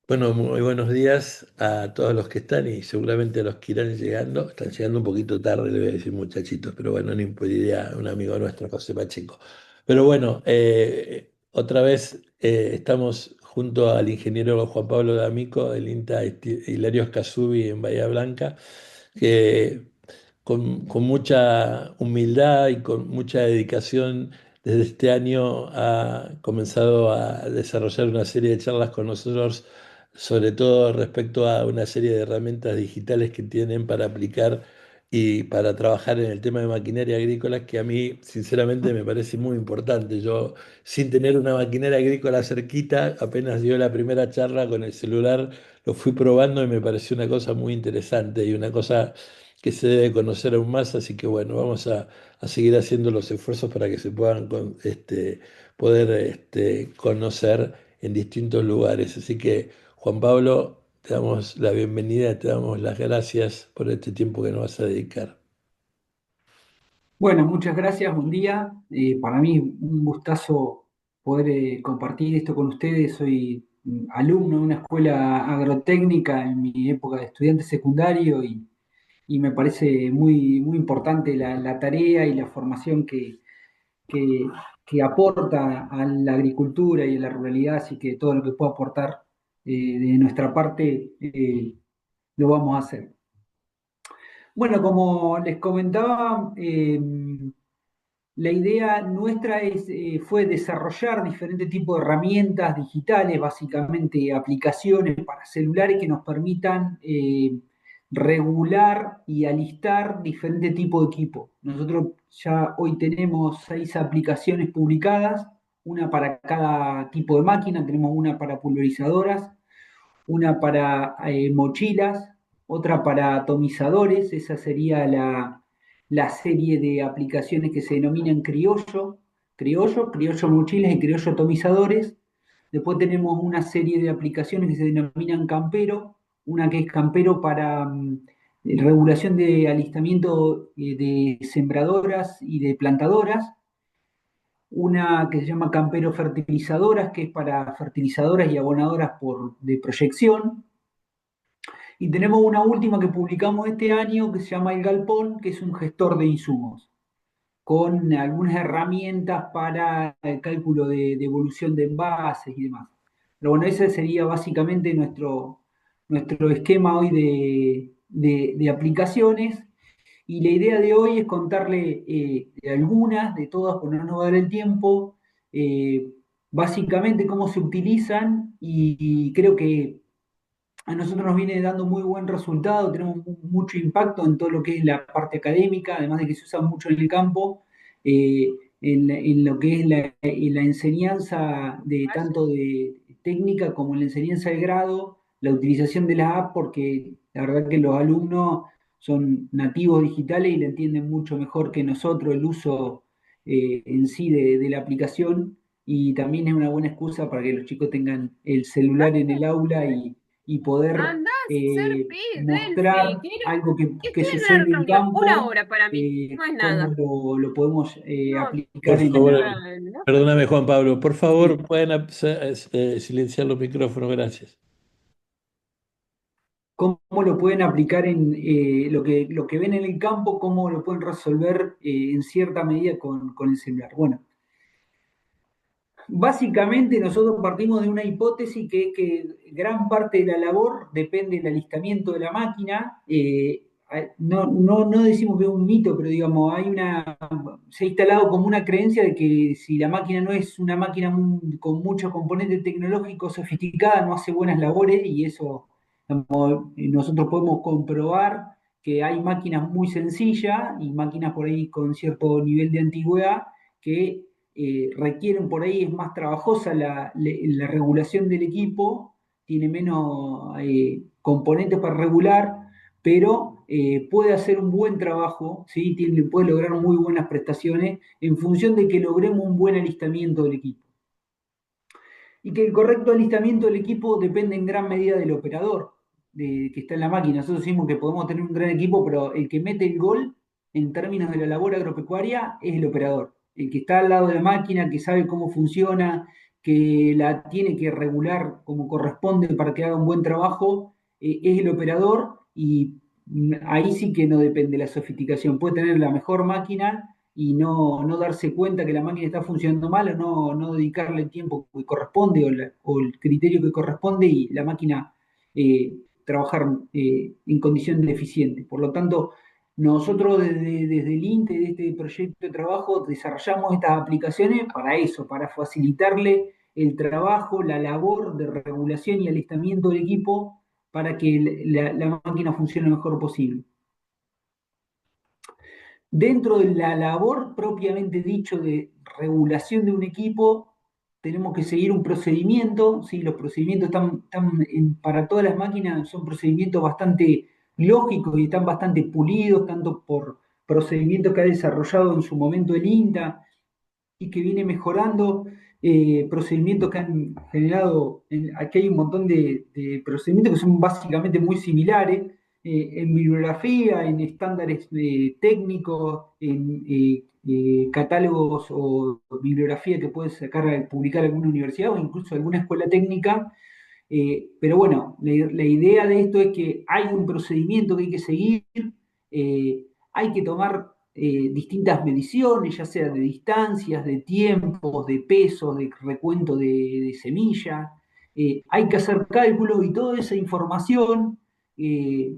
Bueno, muy buenos días a todos los que están y seguramente a los que irán llegando. Están llegando un poquito tarde, le voy a decir muchachitos, pero bueno, no impediría un amigo nuestro, José Pacheco. Pero bueno, otra vez estamos junto al ingeniero Juan Pablo D'Amico del INTA Hilario Escasubi en Bahía Blanca, que con mucha humildad y con mucha dedicación desde este año ha comenzado a desarrollar una serie de charlas con nosotros, sobre todo respecto a una serie de herramientas digitales que tienen para aplicar y para trabajar en el tema de maquinaria agrícola, que a mí sinceramente me parece muy importante. Yo, sin tener una maquinaria agrícola cerquita, apenas dio la primera charla con el celular, lo fui probando y me pareció una cosa muy interesante y una cosa que se debe conocer aún más, así que bueno, vamos a seguir haciendo los esfuerzos para que se puedan poder conocer en distintos lugares. Así que, Juan Pablo, te damos la bienvenida, te damos las gracias por este tiempo que nos vas a dedicar. Bueno, muchas gracias, buen día. Para mí un gustazo poder compartir esto con ustedes. Soy alumno de una escuela agrotécnica en mi época de estudiante secundario y me parece muy importante la tarea y la formación que, que aporta a la agricultura y a la ruralidad, así que todo lo que pueda aportar de nuestra parte lo vamos a hacer. Bueno, como les comentaba, la idea nuestra fue desarrollar diferentes tipos de herramientas digitales, básicamente aplicaciones para celulares que nos permitan regular y alistar diferentes tipos de equipo. Nosotros ya hoy tenemos 6 aplicaciones publicadas, una para cada tipo de máquina, tenemos una para pulverizadoras, una para mochilas, otra para atomizadores, esa sería la serie de aplicaciones que se denominan criollo mochilas y criollo atomizadores. Después tenemos una serie de aplicaciones que se denominan campero, una que es campero para regulación de alistamiento de sembradoras y de plantadoras, una que se llama campero fertilizadoras, que es para fertilizadoras y abonadoras de proyección, y tenemos una última que publicamos este año que se llama El Galpón, que es un gestor de insumos, con algunas herramientas para el cálculo de evolución de envases y demás. Pero bueno, ese sería básicamente nuestro esquema hoy de aplicaciones. Y la idea de hoy es contarle de algunas, de todas, por no nos va a dar el tiempo, eh, básicamente cómo se utilizan y creo que a nosotros nos viene dando muy buen resultado, tenemos mucho impacto en todo lo que es la parte académica, además de que se usa mucho en el campo, eh, en lo que es en la enseñanza de tanto de técnica como en la enseñanza de grado, la utilización de la app, porque la verdad que los alumnos son nativos digitales y le entienden mucho mejor que nosotros el uso en sí de la aplicación, y también es una buena excusa para que los chicos tengan el celular en el aula y poder Andá a hacer pis, Delphi. mostrar algo que Estoy en una sucede en reunión, una campo, hora para mí, no es cómo nada. lo podemos No, Por aplicar favor, no. perdóname, Juan Pablo, por favor, sí, pueden silenciar los micrófonos, gracias. cómo lo pueden aplicar en lo que ven en el campo, cómo lo pueden resolver en cierta medida con el celular. Bueno, básicamente nosotros partimos de una hipótesis que gran parte de la labor depende del alistamiento de la máquina. No decimos que es un mito, pero digamos, se ha instalado como una creencia de que si la máquina no es una máquina con muchos componentes tecnológicos sofisticada, no hace buenas labores, y eso nosotros podemos comprobar que hay máquinas muy sencillas y máquinas por ahí con cierto nivel de antigüedad que requieren por ahí, es más trabajosa la regulación del equipo, tiene menos componentes para regular, pero puede hacer un buen trabajo, ¿sí? Puede lograr muy buenas prestaciones en función de que logremos un buen alistamiento del equipo. Y que el correcto alistamiento del equipo depende en gran medida del operador que está en la máquina. Nosotros decimos que podemos tener un gran equipo, pero el que mete el gol en términos de la labor agropecuaria es el operador. El que está al lado de la máquina, que sabe cómo funciona, que la tiene que regular como corresponde para que haga un buen trabajo, es el operador y ahí sí que no depende la sofisticación. Puede tener la mejor máquina y no darse cuenta que la máquina está funcionando mal o no dedicarle el tiempo que corresponde o el criterio que corresponde y la máquina trabajar en condiciones deficientes. Por lo tanto, nosotros desde el INTE, de este proyecto de trabajo, desarrollamos estas aplicaciones para eso, para facilitarle el trabajo, la labor de regulación y alistamiento del equipo para que la máquina funcione lo mejor posible. Dentro de la labor propiamente dicho de regulación de un equipo, tenemos que seguir un procedimiento, ¿sí? Los procedimientos para todas las máquinas son procedimientos bastante lógicos y están bastante pulidos, tanto por procedimientos que ha desarrollado en su momento el INTA y que viene mejorando, procedimientos que han generado, aquí hay un montón de procedimientos que son básicamente muy similares, en bibliografía, en estándares técnicos, en catálogos o bibliografía que puede sacar, publicar alguna universidad o incluso alguna escuela técnica. Pero bueno, la idea de esto es que hay un procedimiento que hay que seguir, hay que tomar distintas mediciones, ya sea de distancias, de tiempos, de pesos, de recuento de semillas. Hay que hacer cálculos y toda esa información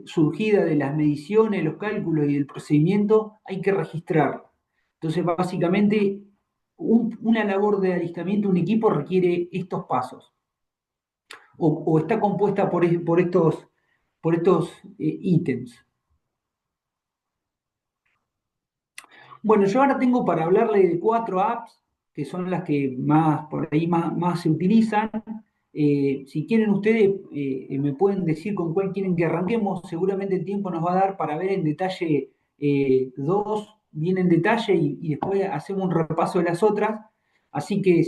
surgida de las mediciones, los cálculos y del procedimiento, hay que registrarla. Entonces, básicamente, una labor de alistamiento de un equipo requiere estos pasos o está compuesta por estos ítems. Bueno, yo ahora tengo para hablarle de 4 apps, que son las que más por ahí más se utilizan. Si quieren ustedes, me pueden decir con cuál quieren que arranquemos. Seguramente el tiempo nos va a dar para ver en detalle dos, bien en detalle, y después hacemos un repaso de las otras. Así que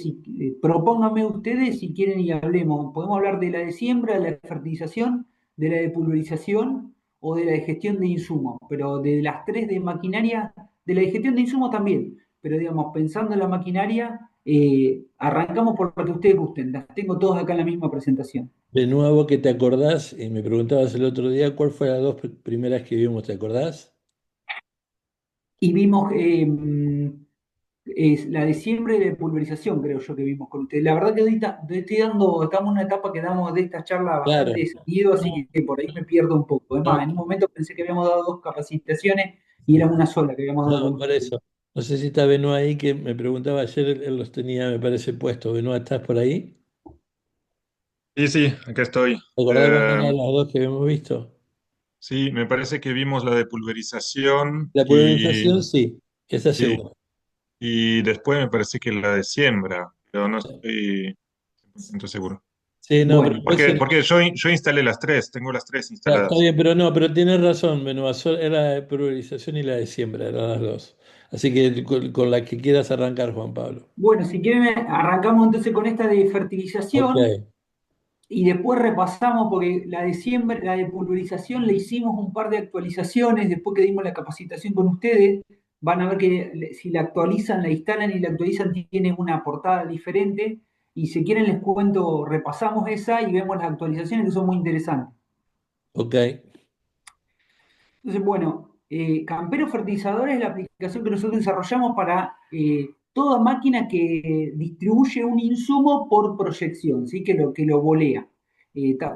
propónganme ustedes si quieren y hablemos. Podemos hablar de la de siembra, de la de fertilización, de la de pulverización o de la de gestión de insumos. Pero de las tres de maquinaria, de la de gestión de insumos también. Pero digamos, pensando en la maquinaria, arrancamos por lo que ustedes gusten. Las tengo todas acá en la misma presentación. De nuevo, que te acordás, y me preguntabas el otro día, ¿cuál fue las dos primeras que vimos? ¿Te acordás? Y vimos la de siembra y la de pulverización, creo yo que vimos con ustedes. La verdad que ahorita estamos en una etapa que damos de esta charla Claro. bastante seguido, así que por ahí me pierdo un poco. Es más, en un momento pensé que habíamos dado 2 capacitaciones y era una sola que habíamos dado No, con por ustedes. eso. No sé si está Benoit ahí, que me preguntaba ayer, él los tenía, me parece, puestos. Benoit, ¿estás por ahí? Sí, sí, acá estoy. ¿Te acordás cuál era las dos que habíamos visto? Sí, me parece que vimos la de pulverización La pulverización, sí, esa sí, seguro. y después me parece que la de siembra, pero no estoy 100% seguro. Sí, no, pero Bueno, puede ser. Porque yo instalé las tres, tengo las tres Está instaladas. bien, pero no, pero tienes razón, Benoit, era la de pulverización y la de siembra, eran las dos. Así que con la que quieras arrancar, Juan Pablo. bueno, si quieren arrancamos entonces con esta de Ok, fertilización. Y después repasamos, porque la de siembra, la de pulverización, le hicimos un par de actualizaciones después que dimos la capacitación con ustedes. Van a ver que si la actualizan, la instalan y la actualizan, tiene una portada diferente. Y si quieren les cuento, repasamos esa y vemos las actualizaciones que son muy interesantes. ok, Entonces, bueno, Campero Fertilizador es la aplicación que nosotros desarrollamos para toda máquina que distribuye un insumo por proyección, ¿sí? Que lo volea.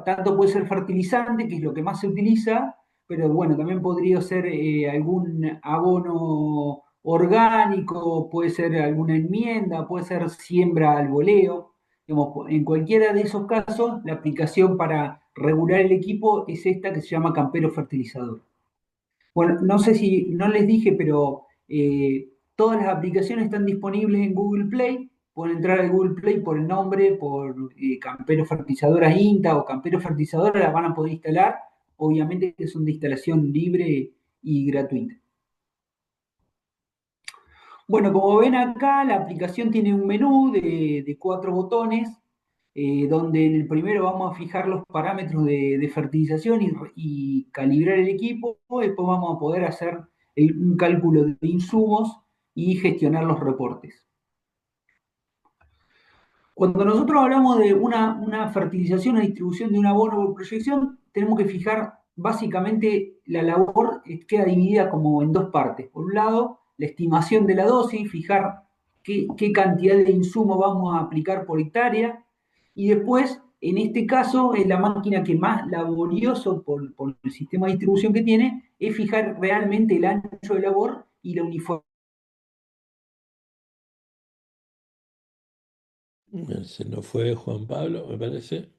Tanto puede ser fertilizante, que es lo que más se utiliza, pero bueno, también podría ser algún abono orgánico, puede ser alguna enmienda, puede ser siembra al voleo. Digamos, en cualquiera de esos casos, la aplicación para regular el equipo es esta que se llama Campero Fertilizador. Bueno, no sé si no les dije, pero todas las aplicaciones están disponibles en Google Play. Pueden entrar al Google Play por el nombre, por Campero Fertilizadora INTA o Campero Fertilizadora, las van a poder instalar. Obviamente que son de instalación libre y gratuita. Bueno, como ven acá, la aplicación tiene un menú de 4 botones, donde en el primero vamos a fijar los parámetros de fertilización y calibrar el equipo. Después vamos a poder hacer un cálculo de insumos y gestionar los reportes. Cuando nosotros hablamos de una fertilización o distribución de un abono por proyección, tenemos que fijar básicamente la labor queda dividida como en dos partes. Por un lado, la estimación de la dosis, fijar qué cantidad de insumo vamos a aplicar por hectárea, y después, en este caso, es la máquina que más laborioso por el sistema de distribución que tiene, es fijar realmente el ancho de labor y la uniformidad. Se nos fue Juan Pablo, me parece.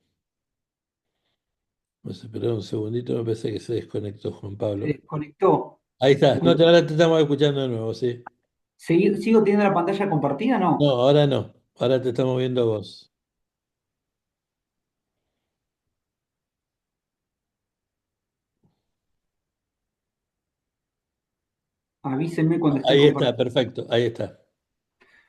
Vamos a esperar un segundito, me parece que se desconectó Juan Se Pablo. desconectó. Ahí está, no, ahora te estamos escuchando de nuevo, sí. ¿Sigo teniendo la pantalla compartida? No, No. ahora no, ahora te estamos viendo a vos. Avísenme cuando esté Ahí está, compartido. perfecto, ahí está.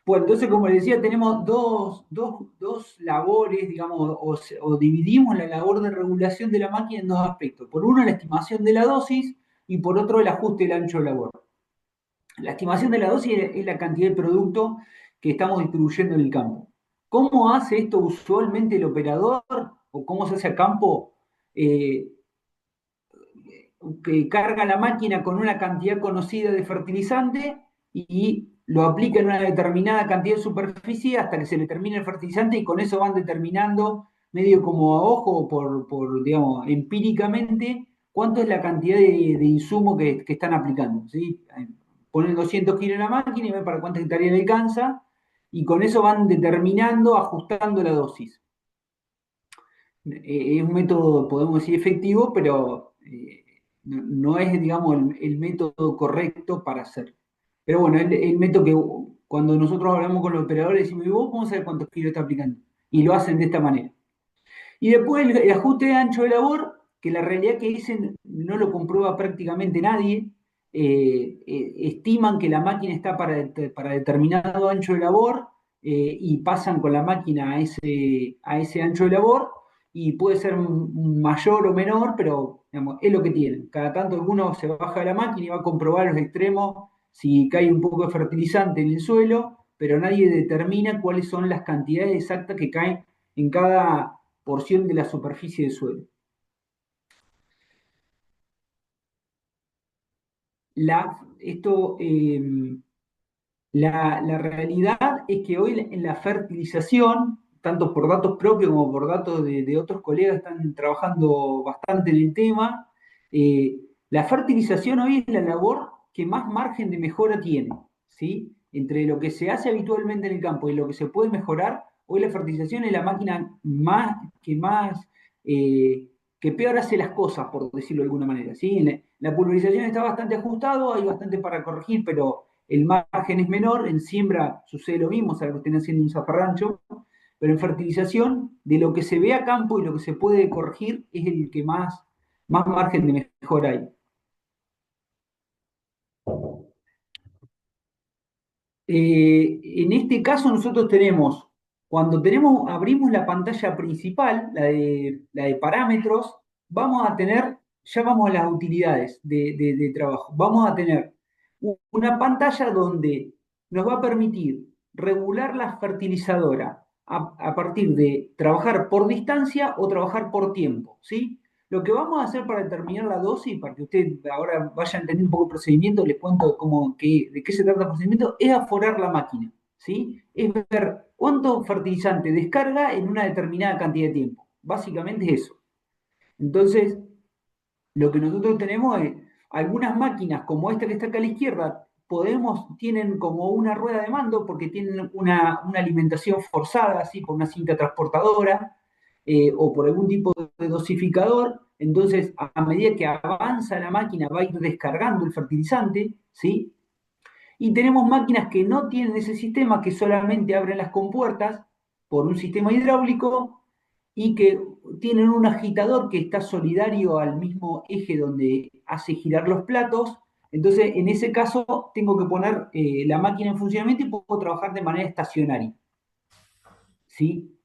Bueno, entonces, como les decía, tenemos dos labores, digamos, o dividimos la labor de regulación de la máquina en dos aspectos. Por uno, la estimación de la dosis y por otro, el ajuste del ancho de labor. La estimación de la dosis es la cantidad de producto que estamos distribuyendo en el campo. ¿Cómo hace esto usualmente el operador o cómo se hace a campo? Eh, que carga la máquina con una cantidad conocida de fertilizante y lo aplica en una determinada cantidad de superficie hasta que se le termine el fertilizante y con eso van determinando medio como a ojo digamos, empíricamente cuánto es la cantidad de insumo que están aplicando. ¿Sí? Ponen 200 kilos en la máquina y ven para cuántas hectáreas le alcanza y con eso van determinando, ajustando la dosis. Es un método, podemos decir, efectivo, pero no es, digamos, el método correcto para hacer. Pero bueno, el método que cuando nosotros hablamos con los operadores decimos, ¿y vos cómo sabés cuántos kilos está aplicando? Y lo hacen de esta manera. Y después el ajuste de ancho de labor, que la realidad que dicen no lo comprueba prácticamente nadie. Estiman que la máquina está para determinado ancho de labor y pasan con la máquina a ese ancho de labor y puede ser mayor o menor, pero digamos, es lo que tienen. Cada tanto alguno se baja de la máquina y va a comprobar los extremos si cae un poco de fertilizante en el suelo, pero nadie determina cuáles son las cantidades exactas que caen en cada porción de la superficie del suelo. Esto, la realidad es que hoy en la fertilización, tanto por datos propios como por datos de otros colegas que están trabajando bastante en el tema, la fertilización hoy es la labor que más margen de mejora tiene, ¿sí? Entre lo que se hace habitualmente en el campo y lo que se puede mejorar, hoy la fertilización es la máquina eh, que peor hace las cosas, por decirlo de alguna manera, ¿sí? La pulverización está bastante ajustado, hay bastante para corregir, pero el margen es menor, en siembra sucede lo mismo, o sea, que estén haciendo un zafarrancho, pero en fertilización, de lo que se ve a campo y lo que se puede corregir, es el que más margen de mejora hay. En este caso nosotros cuando abrimos la pantalla principal, la de parámetros, ya vamos a las utilidades de trabajo. Vamos a tener una pantalla donde nos va a permitir regular la fertilizadora a partir de trabajar por distancia o trabajar por tiempo, ¿sí? Lo que vamos a hacer para determinar la dosis, para que usted ahora vaya entendiendo un poco el procedimiento, les cuento de qué se trata el procedimiento, es aforar la máquina, ¿sí? Es ver cuánto fertilizante descarga en una determinada cantidad de tiempo. Básicamente es eso. Entonces, lo que nosotros tenemos es algunas máquinas como esta que está acá a la izquierda, tienen como una rueda de mando porque tienen una alimentación forzada, así por una cinta transportadora o por algún tipo de dosificador. Entonces, a medida que avanza la máquina, va a ir descargando el fertilizante, ¿sí? Y tenemos máquinas que no tienen ese sistema, que solamente abren las compuertas por un sistema hidráulico y que tienen un agitador que está solidario al mismo eje donde hace girar los platos. Entonces, en ese caso, tengo que poner la máquina en funcionamiento y puedo trabajar de manera estacionaria. ¿Sí?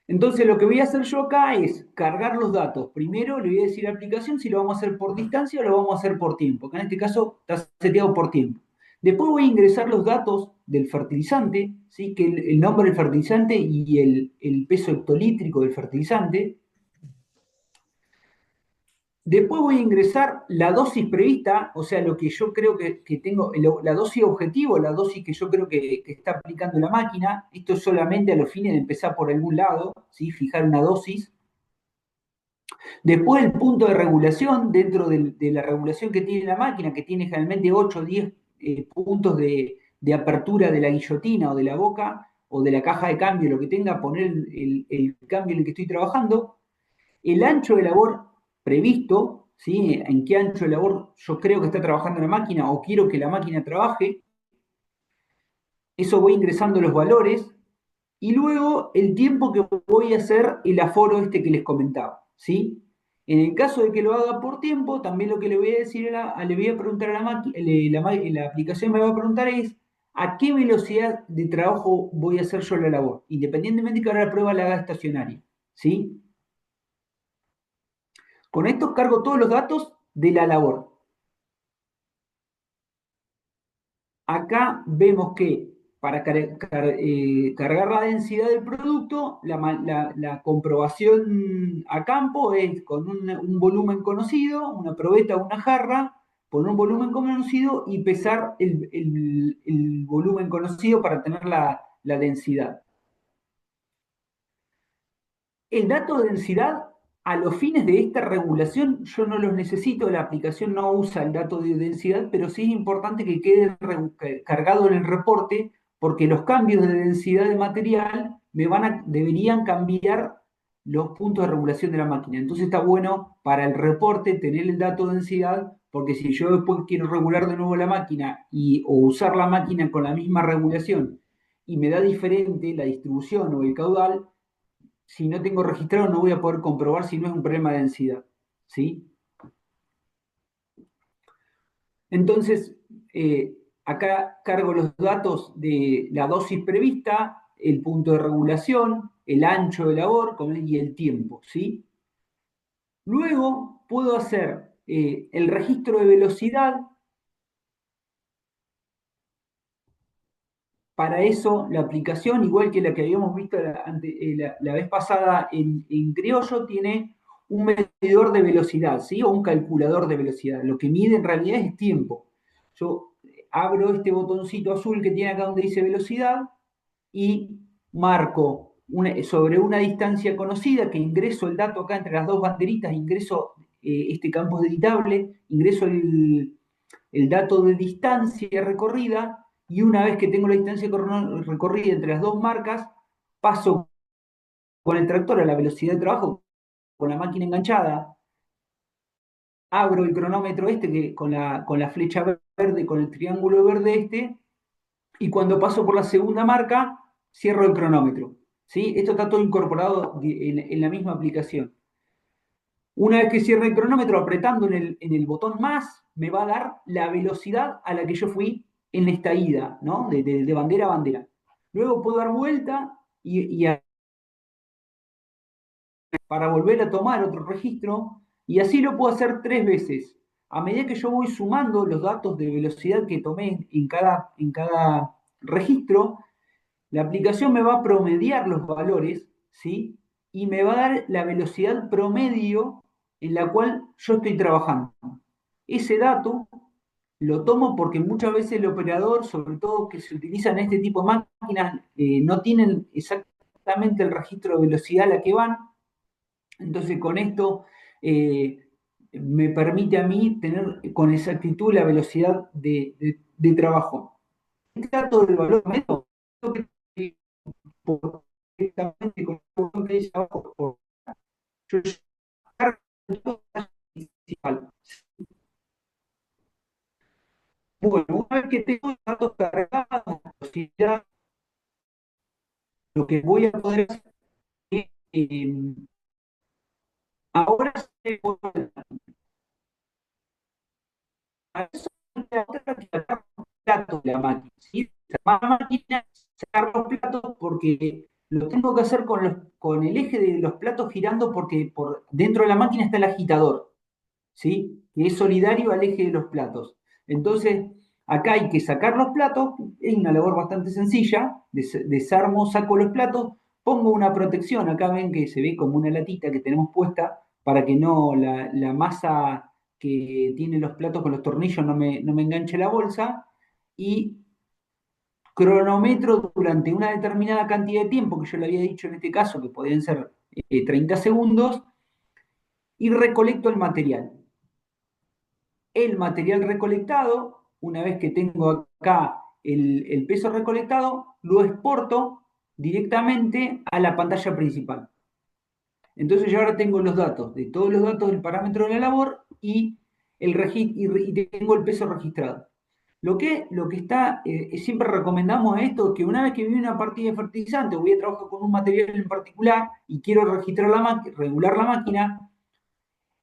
Entonces, lo que voy a hacer yo acá es cargar los datos. Primero le voy a decir a la aplicación si lo vamos a hacer por distancia o lo vamos a hacer por tiempo, que en este caso está seteado por tiempo. Después voy a ingresar los datos del fertilizante, ¿sí? Que el nombre del fertilizante y el peso hectolítrico del fertilizante. Después voy a ingresar la dosis prevista, o sea, lo que yo creo que tengo, la dosis objetivo, la dosis que yo creo que está aplicando la máquina. Esto es solamente a los fines de empezar por algún lado, ¿sí? Fijar una dosis. Después el punto de regulación, dentro de la regulación que tiene la máquina, que tiene generalmente 8 o 10 puntos de apertura de la guillotina o de la boca o de la caja de cambio, lo que tenga, poner el cambio en el que estoy trabajando. El ancho de labor previsto, ¿sí? En qué ancho de labor yo creo que está trabajando la máquina o quiero que la máquina trabaje. Eso voy ingresando los valores. Y luego el tiempo que voy a hacer el aforo este que les comentaba, ¿sí? En el caso de que lo haga por tiempo, también lo que le voy a decir le voy a preguntar a la máquina, la aplicación me va a preguntar es a qué velocidad de trabajo voy a hacer yo la labor, independientemente que ahora la prueba la haga estacionaria, ¿sí? Con esto cargo todos los datos de la labor. Acá vemos que para cargar la densidad del producto, la comprobación a campo es con un volumen conocido, una probeta o una jarra, poner un volumen conocido y pesar el volumen conocido para tener la densidad. El dato de densidad, a los fines de esta regulación, yo no los necesito, la aplicación no usa el dato de densidad, pero sí es importante que quede cargado en el reporte, porque los cambios de densidad de material deberían cambiar los puntos de regulación de la máquina. Entonces está bueno para el reporte tener el dato de densidad, porque si yo después quiero regular de nuevo la máquina o usar la máquina con la misma regulación y me da diferente la distribución o el caudal, si no tengo registrado no voy a poder comprobar si no es un problema de densidad, ¿sí? Entonces, acá cargo los datos de la dosis prevista, el punto de regulación, el ancho de labor y el tiempo, ¿sí? Luego puedo hacer el registro de velocidad. Para eso, la aplicación, igual que la que habíamos visto la vez pasada en Criollo, tiene un medidor de velocidad, ¿sí? O un calculador de velocidad. Lo que mide en realidad es tiempo. Yo abro este botoncito azul que tiene acá donde dice velocidad y marco sobre una distancia conocida, que ingreso el dato acá entre las dos banderitas, ingreso este campo es editable, ingreso el dato de distancia recorrida, y una vez que tengo la distancia recorrida entre las dos marcas, paso con el tractor a la velocidad de trabajo, con la máquina enganchada, abro el cronómetro con la flecha verde, con el triángulo verde y cuando paso por la segunda marca, cierro el cronómetro. ¿Sí? Esto está todo incorporado en la misma aplicación. Una vez que cierre el cronómetro, apretando en el botón más, me va a dar la velocidad a la que yo fui en esta ida, ¿no? De bandera a bandera. Luego puedo dar vuelta para volver a tomar otro registro, y así lo puedo hacer 3 veces. A medida que yo voy sumando los datos de velocidad que tomé en cada registro, la aplicación me va a promediar los valores, ¿sí? Y me va a dar la velocidad promedio en la cual yo estoy trabajando. Ese dato lo tomo porque muchas veces el operador, sobre todo que se utiliza en este tipo de máquinas, no tienen exactamente el registro de velocidad a la que van. Entonces con esto me permite a mí tener con exactitud la velocidad de trabajo. Este dato del valor medio, directamente con el botón que dice abajo, yo cargo la principal. Bueno, una vez que tengo los datos cargados, lo que voy a poder hacer es, ahora se a eso la otra que sacar los platos de la máquina, ¿sí? La máquina, sacar los platos porque lo tengo que hacer con el eje de los platos girando porque dentro de la máquina está el agitador, ¿sí? Que es solidario al eje de los platos. Entonces, Acá hay que sacar los platos, es una labor bastante sencilla, desarmo, saco los platos, pongo una protección, acá ven que se ve como una latita que tenemos puesta para que no la masa que tiene los platos con los tornillos no me enganche la bolsa, y cronometro durante una determinada cantidad de tiempo, que yo le había dicho en este caso, que podían ser 30 segundos, y recolecto el material. El material recolectado, una vez que tengo acá el peso recolectado, lo exporto directamente a la pantalla principal. Entonces yo ahora tengo los datos, de todos los datos del parámetro de la labor y tengo el peso registrado. Lo que está, siempre recomendamos esto, que una vez que viene una partida de fertilizante, voy a trabajar con un material en particular y quiero registrar regular la máquina,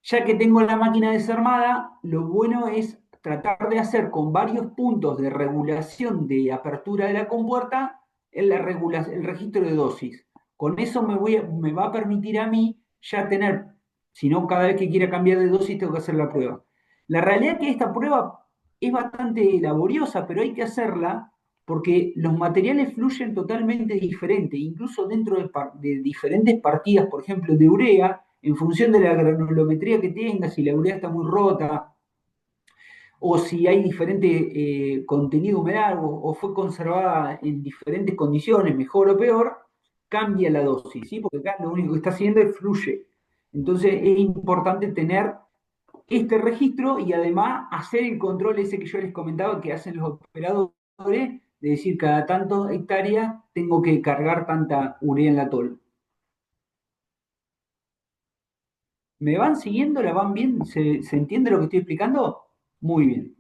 ya que tengo la máquina desarmada, lo bueno es tratar de hacer con varios puntos de regulación de apertura de la compuerta el registro de dosis. Con eso me va a permitir a mí ya tener, si no cada vez que quiera cambiar de dosis tengo que hacer la prueba. La realidad es que esta prueba es bastante laboriosa, pero hay que hacerla porque los materiales fluyen totalmente diferente, incluso dentro de diferentes partidas, por ejemplo, de urea, en función de la granulometría que tenga, si la urea está muy rota, o si hay diferente contenido humeral, o fue conservada en diferentes condiciones, mejor o peor, cambia la dosis, ¿sí? Porque acá lo único que está haciendo es fluye. Entonces es importante tener este registro y además hacer el control ese que yo les comentaba que hacen los operadores, de decir, cada tanto hectáreas tengo que cargar tanta urea en la tolva. ¿Me van siguiendo? ¿La van bien? ¿Se entiende lo que estoy explicando? Muy bien.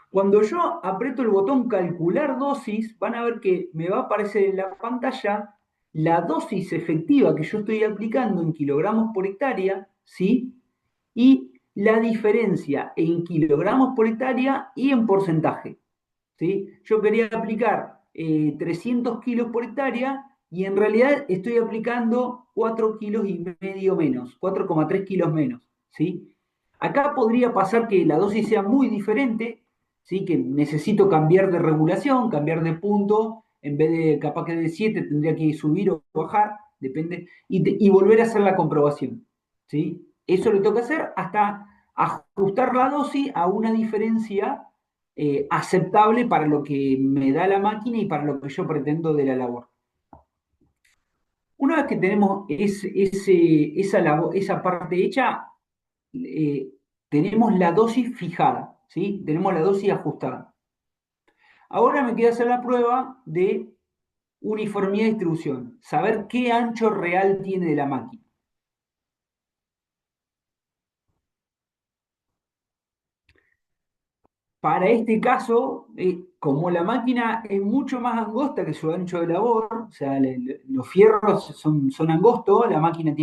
Cuando yo aprieto el botón calcular dosis, van a ver que me va a aparecer en la pantalla la dosis efectiva que yo estoy aplicando en kilogramos por hectárea, ¿sí? Y la diferencia en kilogramos por hectárea y en porcentaje, ¿sí? Yo quería aplicar 300 kilos por hectárea y en realidad estoy aplicando 4 kilos y medio menos, 4,3 kilos menos, ¿sí? Acá podría pasar que la dosis sea muy diferente, ¿sí? Que necesito cambiar de regulación, cambiar de punto, en vez de capaz que de 7 tendría que subir o bajar, depende, y volver a hacer la comprobación, ¿sí? Eso lo tengo que hacer hasta ajustar la dosis a una diferencia aceptable para lo que me da la máquina y para lo que yo pretendo de la labor. Una vez que tenemos esa parte hecha, tenemos la dosis fijada, ¿sí? Tenemos la dosis ajustada. Ahora me queda hacer la prueba de uniformidad de distribución, saber qué ancho real tiene de la máquina. Para este caso, como la máquina es mucho más angosta que su ancho de labor, o sea, los fierros son angostos, la máquina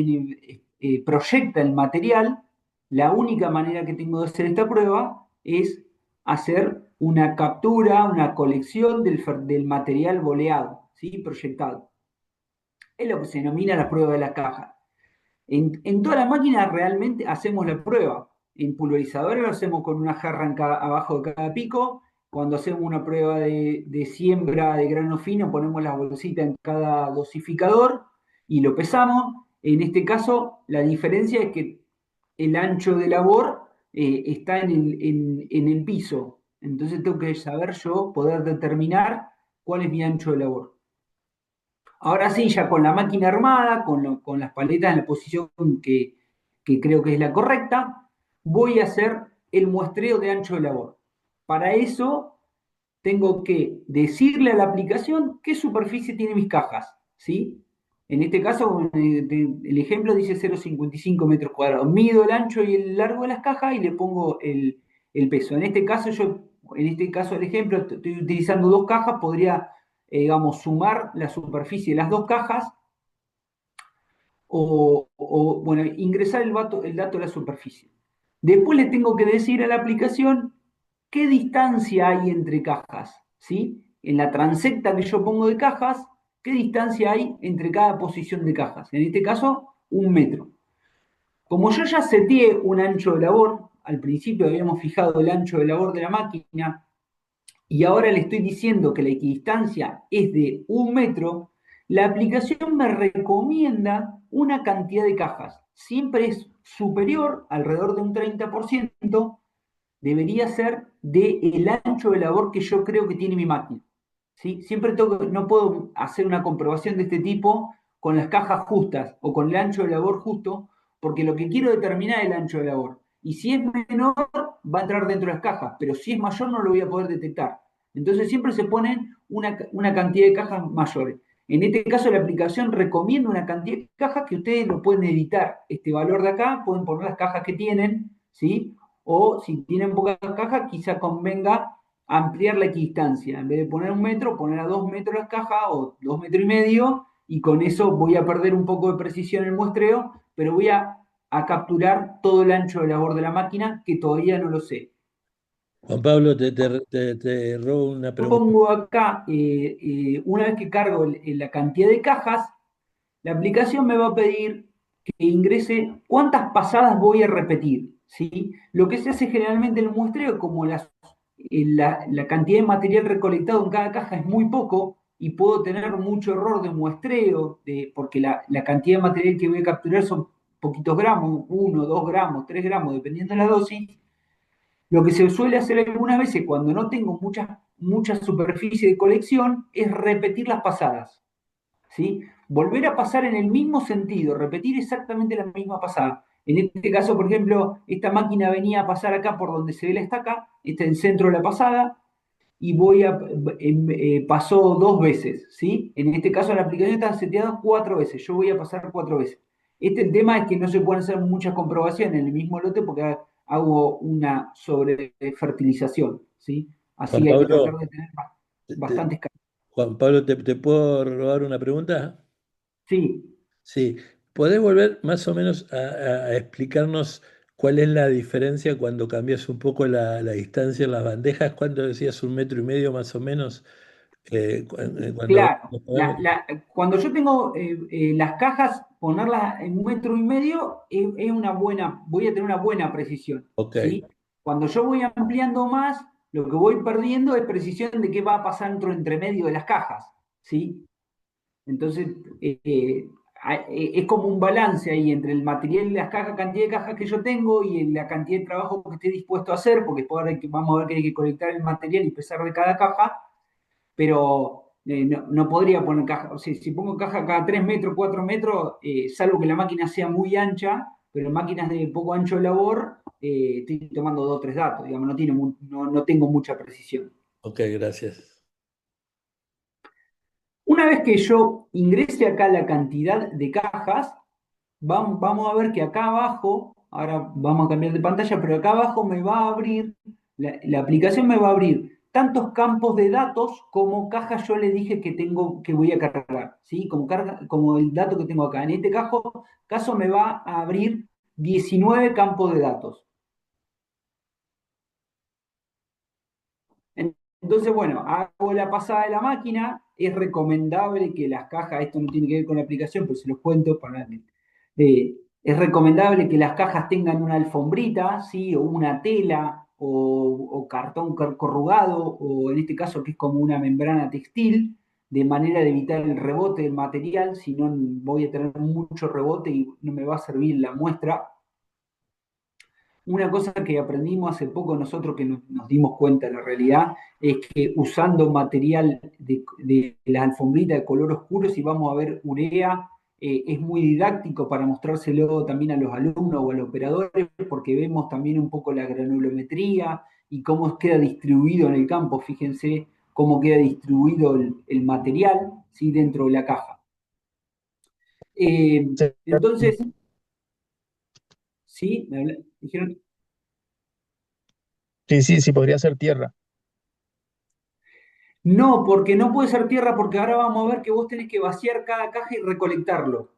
proyecta el material, la única manera que tengo de hacer esta prueba es hacer una captura, una colección del material boleado, ¿sí? Proyectado. Es lo que se denomina la prueba de la caja. En toda la máquina realmente hacemos la prueba. En pulverizadora lo hacemos con una jarra abajo de cada pico. Cuando hacemos una prueba de siembra de grano fino, ponemos la bolsita en cada dosificador y lo pesamos. En este caso, la diferencia es que el ancho de labor está en el piso. Entonces tengo que saber yo, poder determinar cuál es mi ancho de labor. Ahora sí, ya con la máquina armada, con las paletas en la posición que creo que es la correcta, voy a hacer el muestreo de ancho de labor. Para eso tengo que decirle a la aplicación qué superficie tiene mis cajas, ¿sí? En este caso, el ejemplo dice 0,55 metros cuadrados. Mido el ancho y el largo de las cajas y le pongo el peso. En este caso, el ejemplo, estoy utilizando dos cajas, podría digamos, sumar la superficie de las dos cajas bueno, ingresar el dato de la superficie. Después le tengo que decir a la aplicación qué distancia hay entre cajas, ¿sí? En la transecta que yo pongo de cajas, qué distancia hay entre cada posición de cajas. En este caso, 1 metro. Como yo ya seteé un ancho de labor, al principio habíamos fijado el ancho de labor de la máquina y ahora le estoy diciendo que la equidistancia es de 1 metro, la aplicación me recomienda una cantidad de cajas. Siempre es superior, alrededor de un 30%, debería ser del ancho de labor que yo creo que tiene mi máquina. ¿Sí? Siempre no puedo hacer una comprobación de este tipo con las cajas justas o con el ancho de labor justo, porque lo que quiero determinar es el ancho de labor. Y si es menor, va a entrar dentro de las cajas, pero si es mayor no lo voy a poder detectar. Entonces siempre se ponen una cantidad de cajas mayores. En este caso la aplicación recomienda una cantidad de cajas que ustedes lo pueden editar. Este valor de acá, pueden poner las cajas que tienen, ¿sí? O si tienen pocas cajas, quizá convenga ampliar la equidistancia. En vez de poner 1 metro, poner a 2 metros las cajas o 2 metros y medio, y con eso voy a perder un poco de precisión en el muestreo, pero voy a capturar todo el ancho de labor de la máquina, que todavía no lo sé. Juan Pablo, te robo una Yo pregunta. pongo acá, una vez que cargo la cantidad de cajas, la aplicación me va a pedir que ingrese cuántas pasadas voy a repetir, ¿sí? Lo que se hace generalmente en el muestreo, como la cantidad de material recolectado en cada caja es muy poco y puedo tener mucho error de muestreo, porque la cantidad de material que voy a capturar son poquitos gramos, 1, 2 gramos, 3 gramos, dependiendo de la dosis. Lo que se suele hacer algunas veces cuando no tengo mucha superficie de colección es repetir las pasadas. ¿Sí? Volver a pasar en el mismo sentido, repetir exactamente la misma pasada. En este caso, por ejemplo, esta máquina venía a pasar acá por donde se ve la estaca, está en el centro de la pasada, y pasó 2 veces, ¿sí? En este caso la aplicación está seteada 4 veces, yo voy a pasar 4 veces. El tema es que no se pueden hacer muchas comprobaciones en el mismo lote porque hago una sobrefertilización, ¿sí? Así Juan que hay que tratar Pablo, de tener te- te- bastantes. Juan Pablo, ¿te puedo robar una pregunta? Sí, Sí, ¿podés volver más o menos a explicarnos cuál es la diferencia cuando cambias un poco la distancia en las bandejas? ¿Cuánto decías 1 metro y medio más o menos? Cuando claro. Cuando yo tengo las cajas, ponerlas en 1 metro y medio es una buena, voy a tener una buena precisión, Ok, ¿sí? Cuando yo voy ampliando más, lo que voy perdiendo es precisión de qué va a pasar entre medio de las cajas, ¿sí? Entonces, es como un balance ahí entre el material y las cajas, cantidad de cajas que yo tengo y la cantidad de trabajo que esté dispuesto a hacer, porque después vamos a ver que hay que colectar el material y pesar de cada caja, pero no podría poner caja, o sea, si pongo caja cada 3 metros, 4 metros, salvo que la máquina sea muy ancha, pero en máquinas de poco ancho de labor, estoy tomando 2 o 3 datos, digamos, no tengo mucha precisión. ok, gracias. Una vez que yo ingrese acá la cantidad de cajas, vamos a ver que acá abajo, ahora vamos a cambiar de pantalla, pero acá abajo me va a abrir, la aplicación me va a abrir tantos campos de datos como cajas yo le dije que voy a cargar, ¿sí? Como el dato que tengo acá. En este caso me va a abrir 19 campos de datos. Entonces, bueno, hago la pasada de la máquina. Es recomendable que las cajas, esto no tiene que ver con la aplicación, pero se los cuento es recomendable que las cajas tengan una alfombrita, ¿sí? O una tela, o cartón corrugado, o en este caso que es como una membrana textil, de manera de evitar el rebote del material, si no voy a tener mucho rebote y no me va a servir la muestra. Una cosa que aprendimos hace poco nosotros que nos dimos cuenta de la realidad es que usando material de la alfombrita de color oscuro, si vamos a ver urea, es muy didáctico para mostrárselo también a los alumnos o a los operadores, porque vemos también un poco la granulometría y cómo queda distribuido en el campo. Fíjense cómo queda distribuido el material, ¿sí? Dentro de la caja. Sí, Entonces, ¿sí? Dijeron. sí, sí, sí, podría ser tierra. No, porque no puede ser tierra, porque ahora vamos a ver que vos tenés que vaciar cada caja y recolectarlo,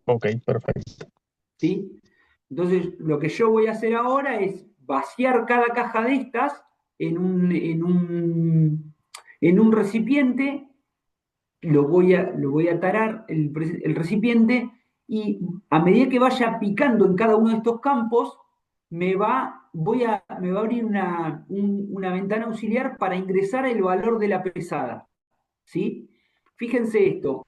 Ok, perfecto. ¿sí? Entonces, lo que yo voy a hacer ahora es vaciar cada caja de estas en un recipiente, lo voy a tarar el recipiente, y a medida que vaya picando en cada uno de estos campos, me va a abrir una ventana auxiliar para ingresar el valor de la pesada, ¿sí? Fíjense esto.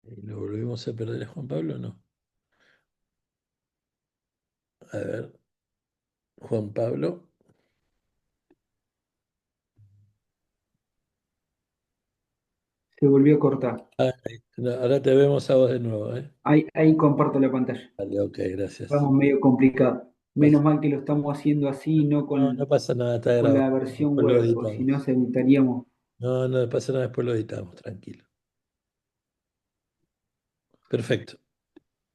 ¿Y lo volvimos a perder a Juan Pablo o no? A ver, Juan Pablo. Se volvió a cortar. No, ahora te vemos a vos de nuevo, ¿eh? Ahí comparto la pantalla. Vale, ok, gracias. Estamos medio complicados. Menos Pasa- mal que lo estamos haciendo así, no No, no pasa nada, está con la grabado. versión Después lo web, porque si no editamos. se editaríamos. No, no pasa nada, después lo editamos, tranquilo. Perfecto.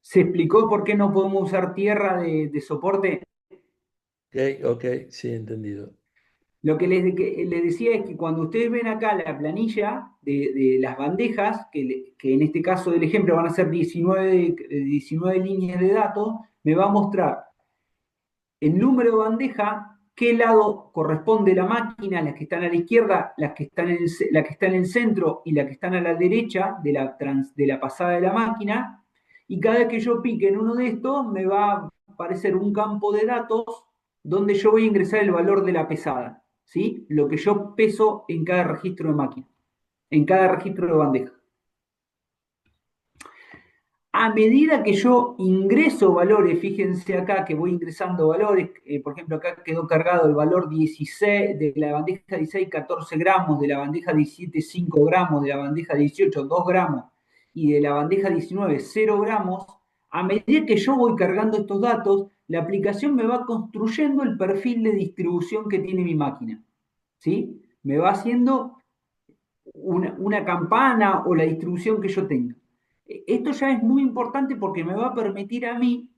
¿Se explicó por qué no podemos usar tierra de soporte? Ok, ok, sí, entendido. Lo que les decía es que cuando ustedes ven acá la planilla de las bandejas, que en este caso del ejemplo van a ser 19 líneas de datos, me va a mostrar el número de bandeja, qué lado corresponde la máquina, las que están a la izquierda, la que está en el centro y las que están a la derecha de la pasada de la máquina, y cada vez que yo pique en uno de estos, me va a aparecer un campo de datos donde yo voy a ingresar el valor de la pesada, ¿sí? Lo que yo peso en cada registro de máquina, en cada registro de bandeja. A medida que yo ingreso valores, fíjense acá que voy ingresando valores, por ejemplo, acá quedó cargado el valor 16 de la bandeja 16, 14 gramos, de la bandeja 17, 5 gramos, de la bandeja 18, 2 gramos, y de la bandeja 19, 0 gramos. A medida que yo voy cargando estos datos, la aplicación me va construyendo el perfil de distribución que tiene mi máquina, ¿sí? Me va haciendo una campana o la distribución que yo tenga. Esto ya es muy importante porque me va a permitir a mí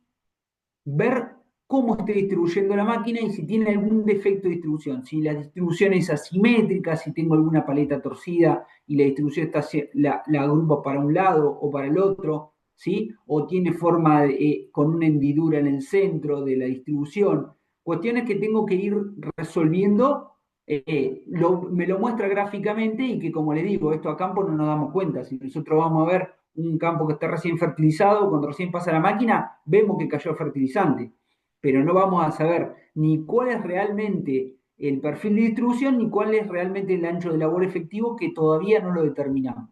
ver cómo estoy distribuyendo la máquina y si tiene algún defecto de distribución. Si la distribución es asimétrica, si tengo alguna paleta torcida y la distribución la agrupa para un lado o para el otro, ¿sí? O tiene forma con una hendidura en el centro de la distribución. Cuestiones que tengo que ir resolviendo. Me lo muestra gráficamente y que, como le digo, esto a campo no nos damos cuenta. Si nosotros vamos a ver un campo que está recién fertilizado, cuando recién pasa la máquina, vemos que cayó fertilizante, pero no vamos a saber ni cuál es realmente el perfil de distribución ni cuál es realmente el ancho de labor efectivo, que todavía no lo determinamos.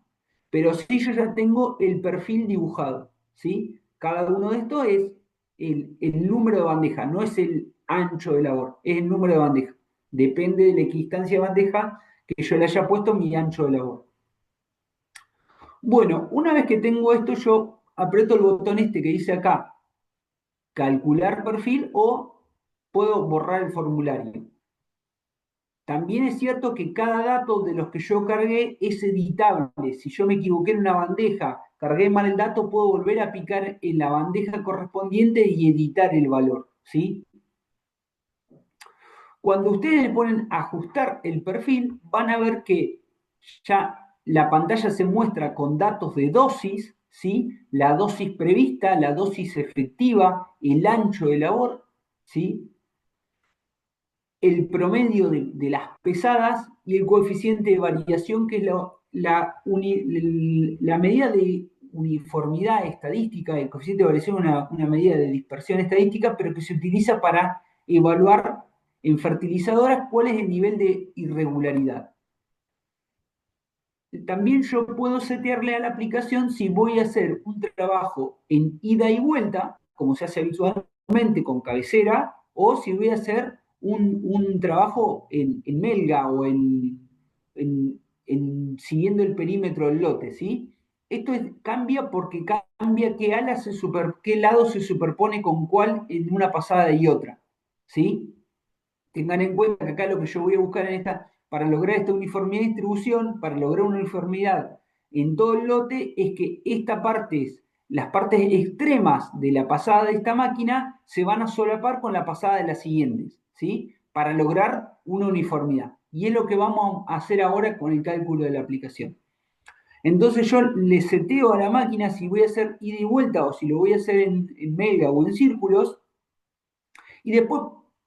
Pero sí yo ya tengo el perfil dibujado, ¿sí? Cada uno de estos es el número de bandeja, no es el ancho de labor, es el número de bandeja. Depende de la equidistancia de bandeja que yo le haya puesto mi ancho de labor. Bueno, una vez que tengo esto, yo aprieto el botón este que dice acá, calcular perfil, o puedo borrar el formulario. También es cierto que cada dato de los que yo cargué es editable. Si yo me equivoqué en una bandeja, cargué mal el dato, puedo volver a picar en la bandeja correspondiente y editar el valor, ¿sí? Cuando ustedes le ponen ajustar el perfil, van a ver que ya la pantalla se muestra con datos de dosis, ¿sí? La dosis prevista, la dosis efectiva, el ancho de labor, ¿sí? El promedio de las pesadas y el coeficiente de variación, que es la medida de uniformidad estadística. El coeficiente de variación es una medida de dispersión estadística, pero que se utiliza para evaluar en fertilizadoras cuál es el nivel de irregularidad. También yo puedo setearle a la aplicación si voy a hacer un trabajo en ida y vuelta, como se hace habitualmente con cabecera, o si voy a hacer un trabajo en melga o siguiendo el perímetro del lote, ¿sí? Esto cambia porque cambia qué lado se superpone con cuál en una pasada y otra, ¿sí? Tengan en cuenta que acá lo que yo voy a buscar para lograr esta uniformidad de distribución, para lograr una uniformidad en todo el lote, es que las partes extremas de la pasada de esta máquina se van a solapar con la pasada de las siguientes, ¿sí? Para lograr una uniformidad. Y es lo que vamos a hacer ahora con el cálculo de la aplicación. Entonces yo le seteo a la máquina si voy a hacer ida y vuelta o si lo voy a hacer en mega o en círculos, y después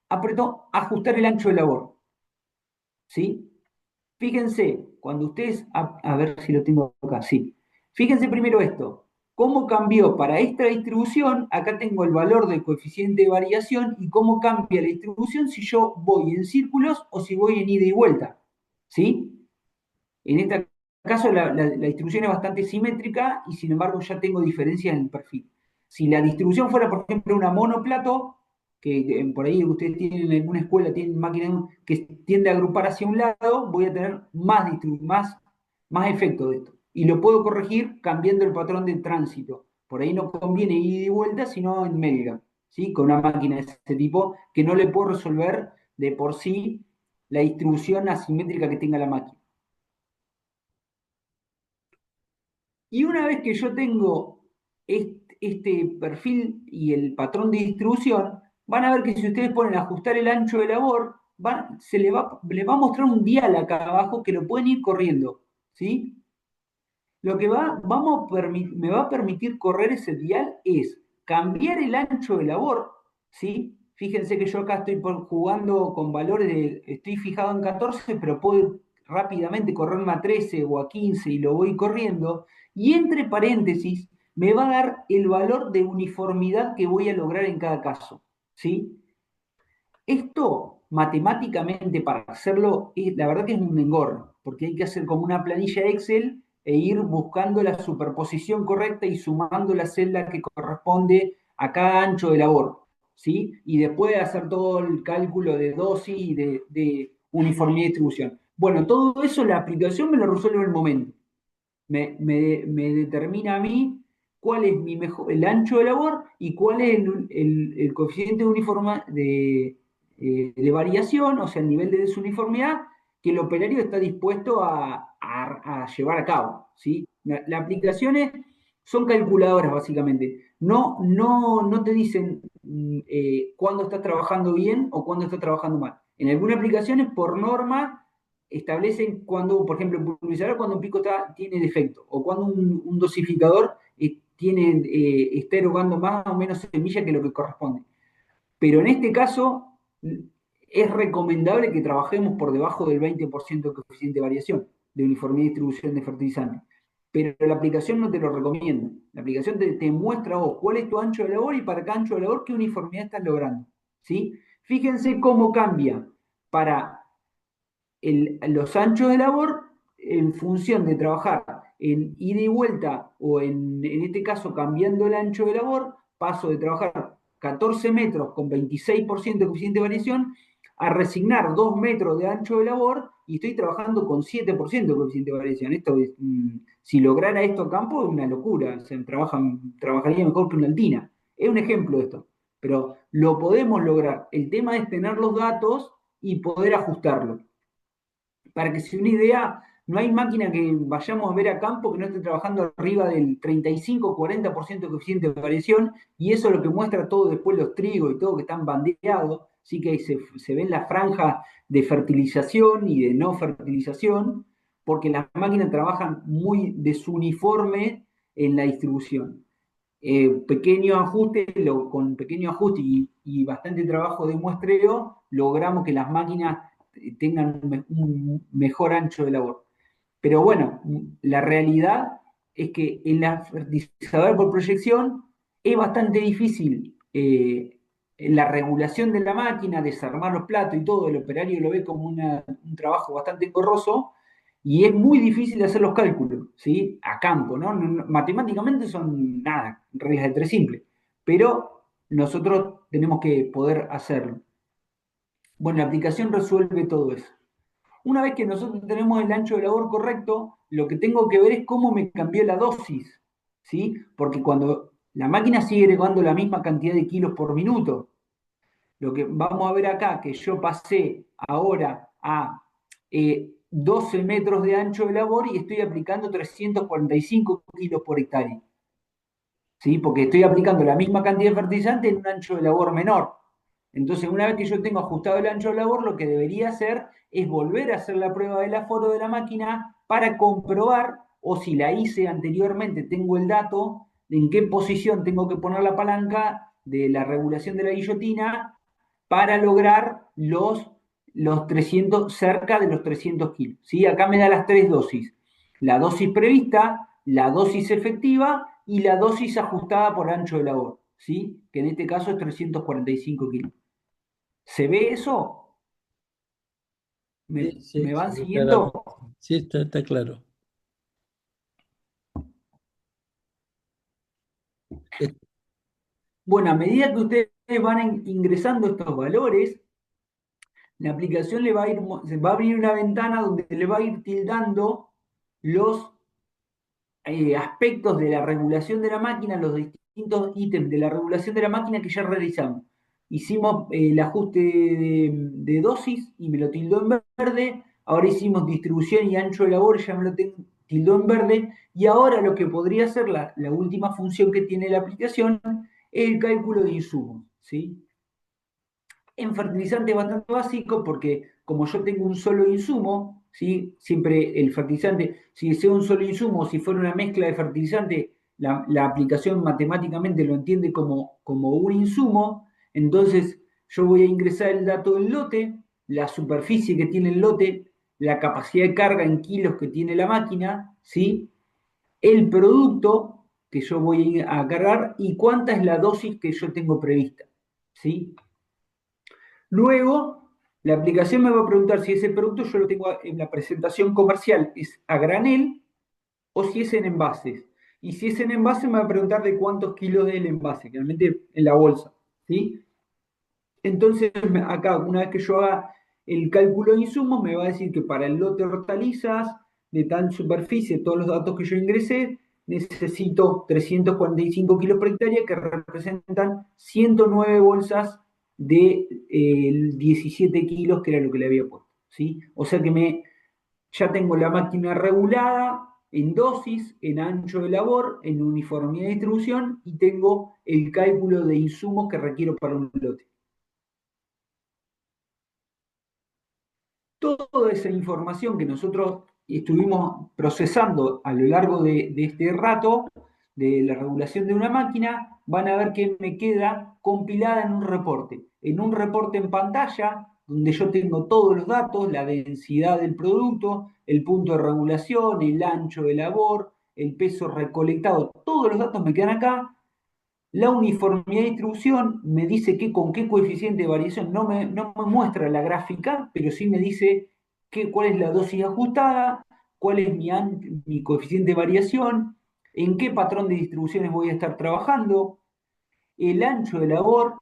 apretó ajustar el ancho de labor, ¿sí? Fíjense, cuando ustedes, a ver si lo tengo acá, sí. Fíjense primero esto, cómo cambió para esta distribución, acá tengo el valor del coeficiente de variación y cómo cambia la distribución si yo voy en círculos o si voy en ida y vuelta, ¿sí? En este caso la distribución es bastante simétrica y sin embargo ya tengo diferencias en el perfil. Si la distribución fuera, por ejemplo, una monoplato, que por ahí ustedes tienen en alguna escuela, tienen máquinas que tiende a agrupar hacia un lado, voy a tener más efecto de esto. Y lo puedo corregir cambiando el patrón de tránsito. Por ahí no conviene ida y vuelta, sino en Melga, ¿sí? Con una máquina de este tipo que no le puedo resolver de por sí la distribución asimétrica que tenga la máquina. Y una vez que yo tengo este perfil y el patrón de distribución, van a ver que si ustedes ponen ajustar el ancho de labor, les va a mostrar un dial acá abajo que lo pueden ir corriendo, ¿sí? Lo que me va a permitir correr ese dial es cambiar el ancho de labor, ¿sí? Fíjense que yo acá estoy jugando con valores estoy fijado en 14, pero puedo rápidamente correrme a 13 o a 15 y lo voy corriendo. Y entre paréntesis me va a dar el valor de uniformidad que voy a lograr en cada caso, ¿sí? Esto, matemáticamente, para hacerlo, la verdad que es un engorro, porque hay que hacer como una planilla Excel e ir buscando la superposición correcta y sumando la celda que corresponde a cada ancho de labor, ¿sí? Y después hacer todo el cálculo de dosis y de uniformidad de distribución. Bueno, todo eso la aplicación me lo resuelve en el momento. Me determina a mí cuál es el ancho de labor y cuál es el coeficiente de variación, o sea, el nivel de desuniformidad que el operario está dispuesto a llevar a cabo, ¿sí? Las aplicaciones son calculadoras, básicamente. No te dicen cuándo estás trabajando bien o cuándo estás trabajando mal. En algunas aplicaciones, por norma, establecen cuando, por ejemplo, en pulverizador, cuando un pico tiene defecto, o cuando un dosificador está erogando más o menos semilla que lo que corresponde. Pero en este caso, es recomendable que trabajemos por debajo del 20% de coeficiente de variación de uniformidad y distribución de fertilizantes. Pero la aplicación no te lo recomienda. La aplicación te muestra a vos cuál es tu ancho de labor y para cada ancho de labor qué uniformidad estás logrando, ¿sí? Fíjense cómo cambia para los anchos de labor en función de trabajar en ida y vuelta o en este caso cambiando el ancho de labor, paso de trabajar 14 metros con 26% de coeficiente de variación a resignar 2 metros de ancho de labor y estoy trabajando con 7% de coeficiente de variación. Esto es, si lograra esto a campo es una locura, trabajaría mejor que una altina. Es un ejemplo de esto, pero lo podemos lograr. El tema es tener los datos y poder ajustarlo. Para que se una idea, no hay máquina que vayamos a ver a campo que no esté trabajando arriba del 35-40% de coeficiente de variación, y eso es lo que muestra todo después los trigos y todo que están bandeados, sí que se ven las franjas de fertilización y de no fertilización, porque las máquinas trabajan muy desuniforme en la distribución. Con pequeño ajuste y bastante trabajo de muestreo, logramos que las máquinas tengan un mejor ancho de labor. Pero bueno, la realidad es que en la fertilizadora por proyección es bastante difícil la regulación de la máquina, desarmar los platos y todo, el operario lo ve como un trabajo bastante engorroso y es muy difícil hacer los cálculos, ¿sí? A campo, ¿no? Matemáticamente son nada, reglas de tres simples, pero nosotros tenemos que poder hacerlo. Bueno, la aplicación resuelve todo eso. Una vez que nosotros tenemos el ancho de labor correcto, lo que tengo que ver es cómo me cambió la dosis, ¿sí? Porque cuando la máquina sigue agregando la misma cantidad de kilos por minuto, lo que vamos a ver acá, que yo pasé ahora a 12 metros de ancho de labor y estoy aplicando 345 kilos por hectárea, ¿sí? Porque estoy aplicando la misma cantidad de fertilizante en un ancho de labor menor. Entonces, una vez que yo tengo ajustado el ancho de labor, lo que debería hacer es volver a hacer la prueba del aforo de la máquina para comprobar, o si la hice anteriormente, tengo el dato de en qué posición tengo que poner la palanca de la regulación de la guillotina para lograr los 300, cerca de los 300 kilos. ¿Sí? Acá me da las tres dosis. La dosis prevista, la dosis efectiva y la dosis ajustada por ancho de labor, ¿sí? Que en este caso es 345 kilos. ¿Se ve eso? Sí, sí, ¿Me se van ve siguiendo? claramente. Sí, está claro. Eh, Bueno, a medida que ustedes van ingresando estos valores, la aplicación se va a abrir una ventana donde le va a ir tildando los aspectos de la regulación de la máquina, los distintos ítems de la regulación de la máquina que ya realizamos. Hicimos el ajuste de dosis y me lo tildó en verde. Ahora hicimos distribución y ancho de labor, ya me lo tildó en verde. Y ahora lo que podría ser la última función que tiene la aplicación es el cálculo de insumos, ¿sí? En fertilizante es bastante básico porque como yo tengo un solo insumo, ¿sí? Siempre el fertilizante, si sea un solo insumo, si fuera una mezcla de fertilizante, la aplicación matemáticamente lo entiende como un insumo, entonces yo voy a ingresar el dato del lote, la superficie que tiene el lote, la capacidad de carga en kilos que tiene la máquina, ¿sí? El producto que yo voy a cargar y cuánta es la dosis que yo tengo prevista, ¿sí? Luego, la aplicación me va a preguntar si ese producto yo lo tengo en la presentación comercial, es a granel o si es en envases. Y si es en envase, me va a preguntar de cuántos kilos es el envase, realmente en la bolsa. ¿Sí? Entonces, acá, una vez que yo haga el cálculo de insumos, me va a decir que para el lote de hortalizas, de tal superficie, todos los datos que yo ingresé, necesito 345 kilos por hectárea, que representan 109 bolsas de 17 kilos, que era lo que le había puesto. ¿Sí? O sea que ya tengo la máquina regulada en dosis, en ancho de labor, en uniformidad de distribución y tengo el cálculo de insumos que requiero para un lote. Toda esa información que nosotros estuvimos procesando a lo largo de este rato de la regulación de una máquina, van a ver que me queda compilada en un reporte en pantalla, donde yo tengo todos los datos, la densidad del producto, el punto de regulación, el ancho de labor, el peso recolectado, todos los datos me quedan acá. La uniformidad de distribución me dice con qué coeficiente de variación, no me muestra la gráfica, pero sí me dice cuál es la dosis ajustada, cuál es mi coeficiente de variación, en qué patrón de distribuciones voy a estar trabajando, el ancho de labor,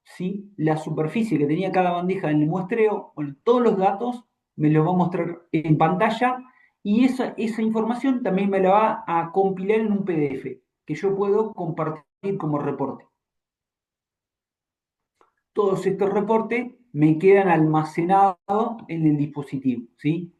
¿sí? La superficie que tenía cada bandeja en el muestreo, bueno, todos los datos me los va a mostrar en pantalla y esa información también me la va a compilar en un PDF que yo puedo compartir como reporte. Todos estos reportes me quedan almacenados en el dispositivo, ¿sí?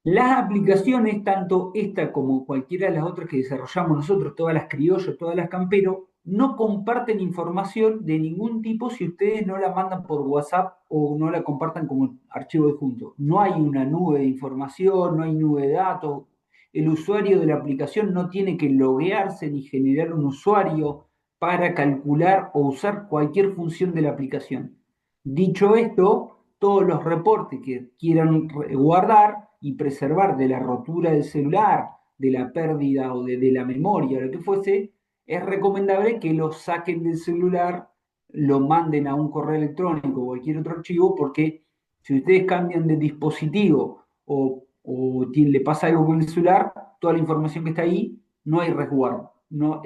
Las aplicaciones, tanto esta como cualquiera de las otras que desarrollamos nosotros, todas las criollos, todas las campero, no comparten información de ningún tipo si ustedes no la mandan por WhatsApp o no la compartan como archivo adjunto. No hay una nube de información, no hay nube de datos. El usuario de la aplicación no tiene que loguearse ni generar un usuario para calcular o usar cualquier función de la aplicación. Dicho esto, todos los reportes que quieran guardar y preservar de la rotura del celular, de la pérdida o de la memoria, o lo que fuese, es recomendable que lo saquen del celular, lo manden a un correo electrónico o cualquier otro archivo, porque si ustedes cambian de dispositivo o le pasa algo con el celular, toda la información que está ahí no hay resguardo. No,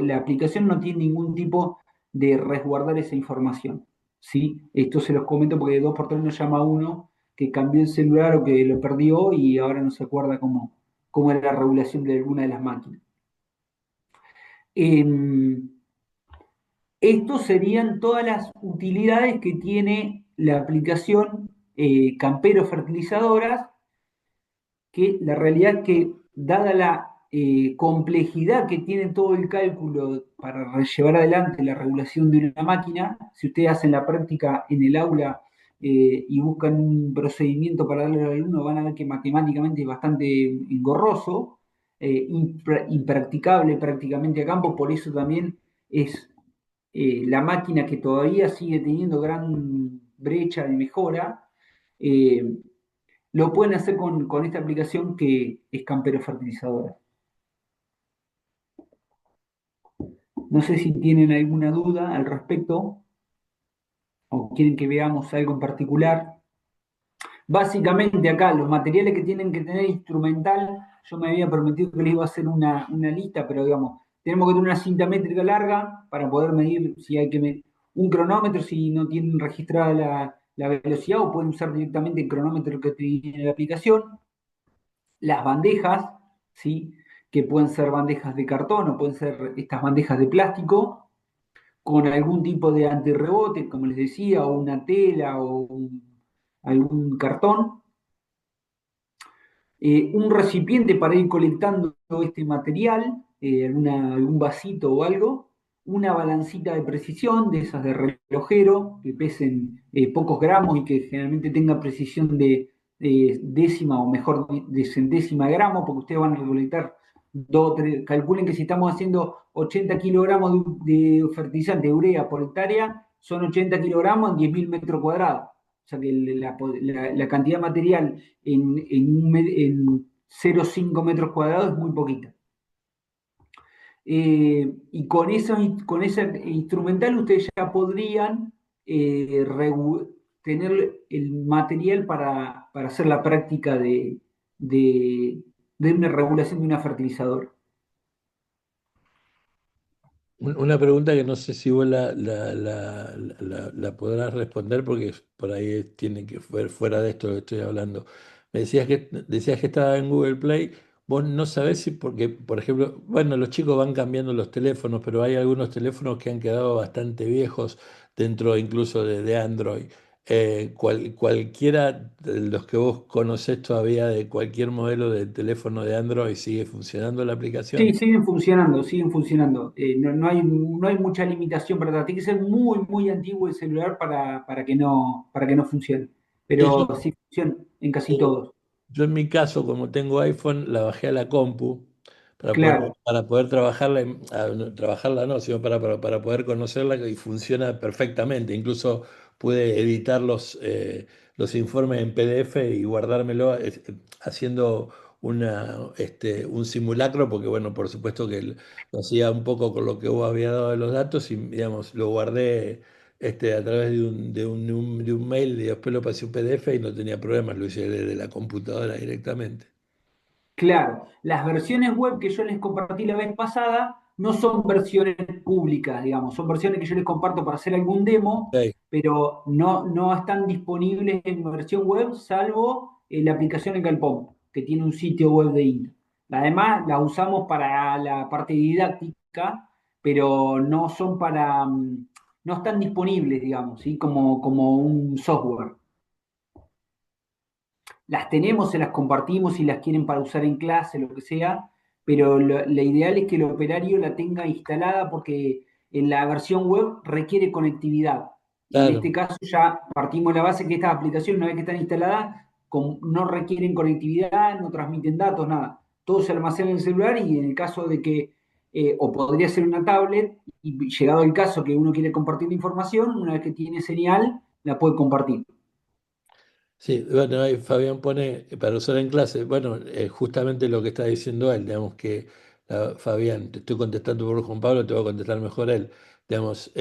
la aplicación no tiene ningún tipo de resguardar esa información. ¿Sí? Esto se los comento porque de 2x3 nos llama uno que cambió el celular o que lo perdió y ahora no se acuerda cómo era la regulación de alguna de las máquinas. Estos serían todas las utilidades que tiene la aplicación Campero Fertilizadoras, que la realidad es que, dada la complejidad que tiene todo el cálculo para llevar adelante la regulación de una máquina, si ustedes hacen la práctica en el aula y buscan un procedimiento para darle al alumno, van a ver que matemáticamente es bastante engorroso, impracticable prácticamente a campo, por eso también es la máquina que todavía sigue teniendo gran brecha de mejora, eh, lo pueden hacer con esta aplicación que es Campero Fertilizadora. No sé si tienen alguna duda al respecto o quieren que veamos algo en particular. Básicamente acá los materiales que tienen que tener instrumental, yo me había prometido que les iba a hacer una lista, pero digamos, tenemos que tener una cinta métrica larga para poder medir si hay que medir un cronómetro, si no tienen registrada la velocidad, o pueden usar directamente el cronómetro que tiene la aplicación. Las bandejas, ¿sí? Que pueden ser bandejas de cartón o pueden ser estas bandejas de plástico, con algún tipo de antirrebote, como les decía, o una tela o algún cartón. Un recipiente para ir colectando este material, algún vasito o algo, una balancita de precisión, de esas de relojero, que pesen pocos gramos y que generalmente tenga precisión de décima o mejor de centésima de gramo, porque ustedes van a recolectar calculen que si estamos haciendo 80 kilogramos de fertilizante de urea por hectárea, son 80 kilogramos en 10.000 metros cuadrados. O sea que la cantidad de material en 0,5 metros cuadrados es muy poquita. Y con ese instrumental ustedes ya podrían tener el material para hacer la práctica de una regulación de una fertilizadora. Una pregunta que no sé si vos la podrás responder porque por ahí tiene que ver fuera de esto que estoy hablando. Me decías que estaba en Google Play. Vos no sabés si, porque, por ejemplo, bueno, los chicos van cambiando los teléfonos, pero hay algunos teléfonos que han quedado bastante viejos dentro incluso de Android. Cualquiera de los que vos conocés todavía de cualquier modelo de teléfono de Android sigue funcionando la Sí, aplicación. siguen funcionando, siguen funcionando. No hay mucha limitación para atrás. Tiene que ser muy, muy antiguo el celular para que no funcione. Sí, Pero sí funciona en casi eh, todos. yo en mi caso, como tengo iPhone, la bajé a la compu Claro, para poder trabajarla, no, trabajarla no, sino para poder conocerla y funciona perfectamente. Incluso pude editar los informes en PDF y guardármelo haciendo un simulacro, porque bueno, por supuesto que lo hacía un poco con lo que vos había dado de los datos y digamos, lo guardé a través de un mail y después lo pasé un PDF y no tenía problemas, lo hice desde la computadora directamente. claro. Las versiones web que yo les compartí la vez pasada no son versiones públicas, digamos. Son versiones que yo les comparto para hacer algún demo, Ok, pero no están disponibles en versión web, salvo la aplicación en Calpom, que tiene un sitio web de INTA. Además, la usamos para la parte didáctica, pero no están disponibles, digamos, ¿sí? Como un software. Las tenemos, se las compartimos si las quieren para usar en clase, lo que sea, pero la ideal es que el operario la tenga instalada porque en la versión web requiere conectividad. Y en claro. este caso ya partimos de la base que estas aplicaciones, una vez que están instaladas, no requieren conectividad, no transmiten datos, nada. Todo se almacena en el celular y en el caso de que, o podría ser una tablet, y llegado el caso que uno quiere compartir la información, una vez que tiene señal, la puede compartir. Sí, bueno, ahí Fabián pone para usar en clase. Bueno, justamente lo que está diciendo él, digamos que Fabián, te estoy contestando por Juan Pablo, te voy a contestar mejor él. Digamos,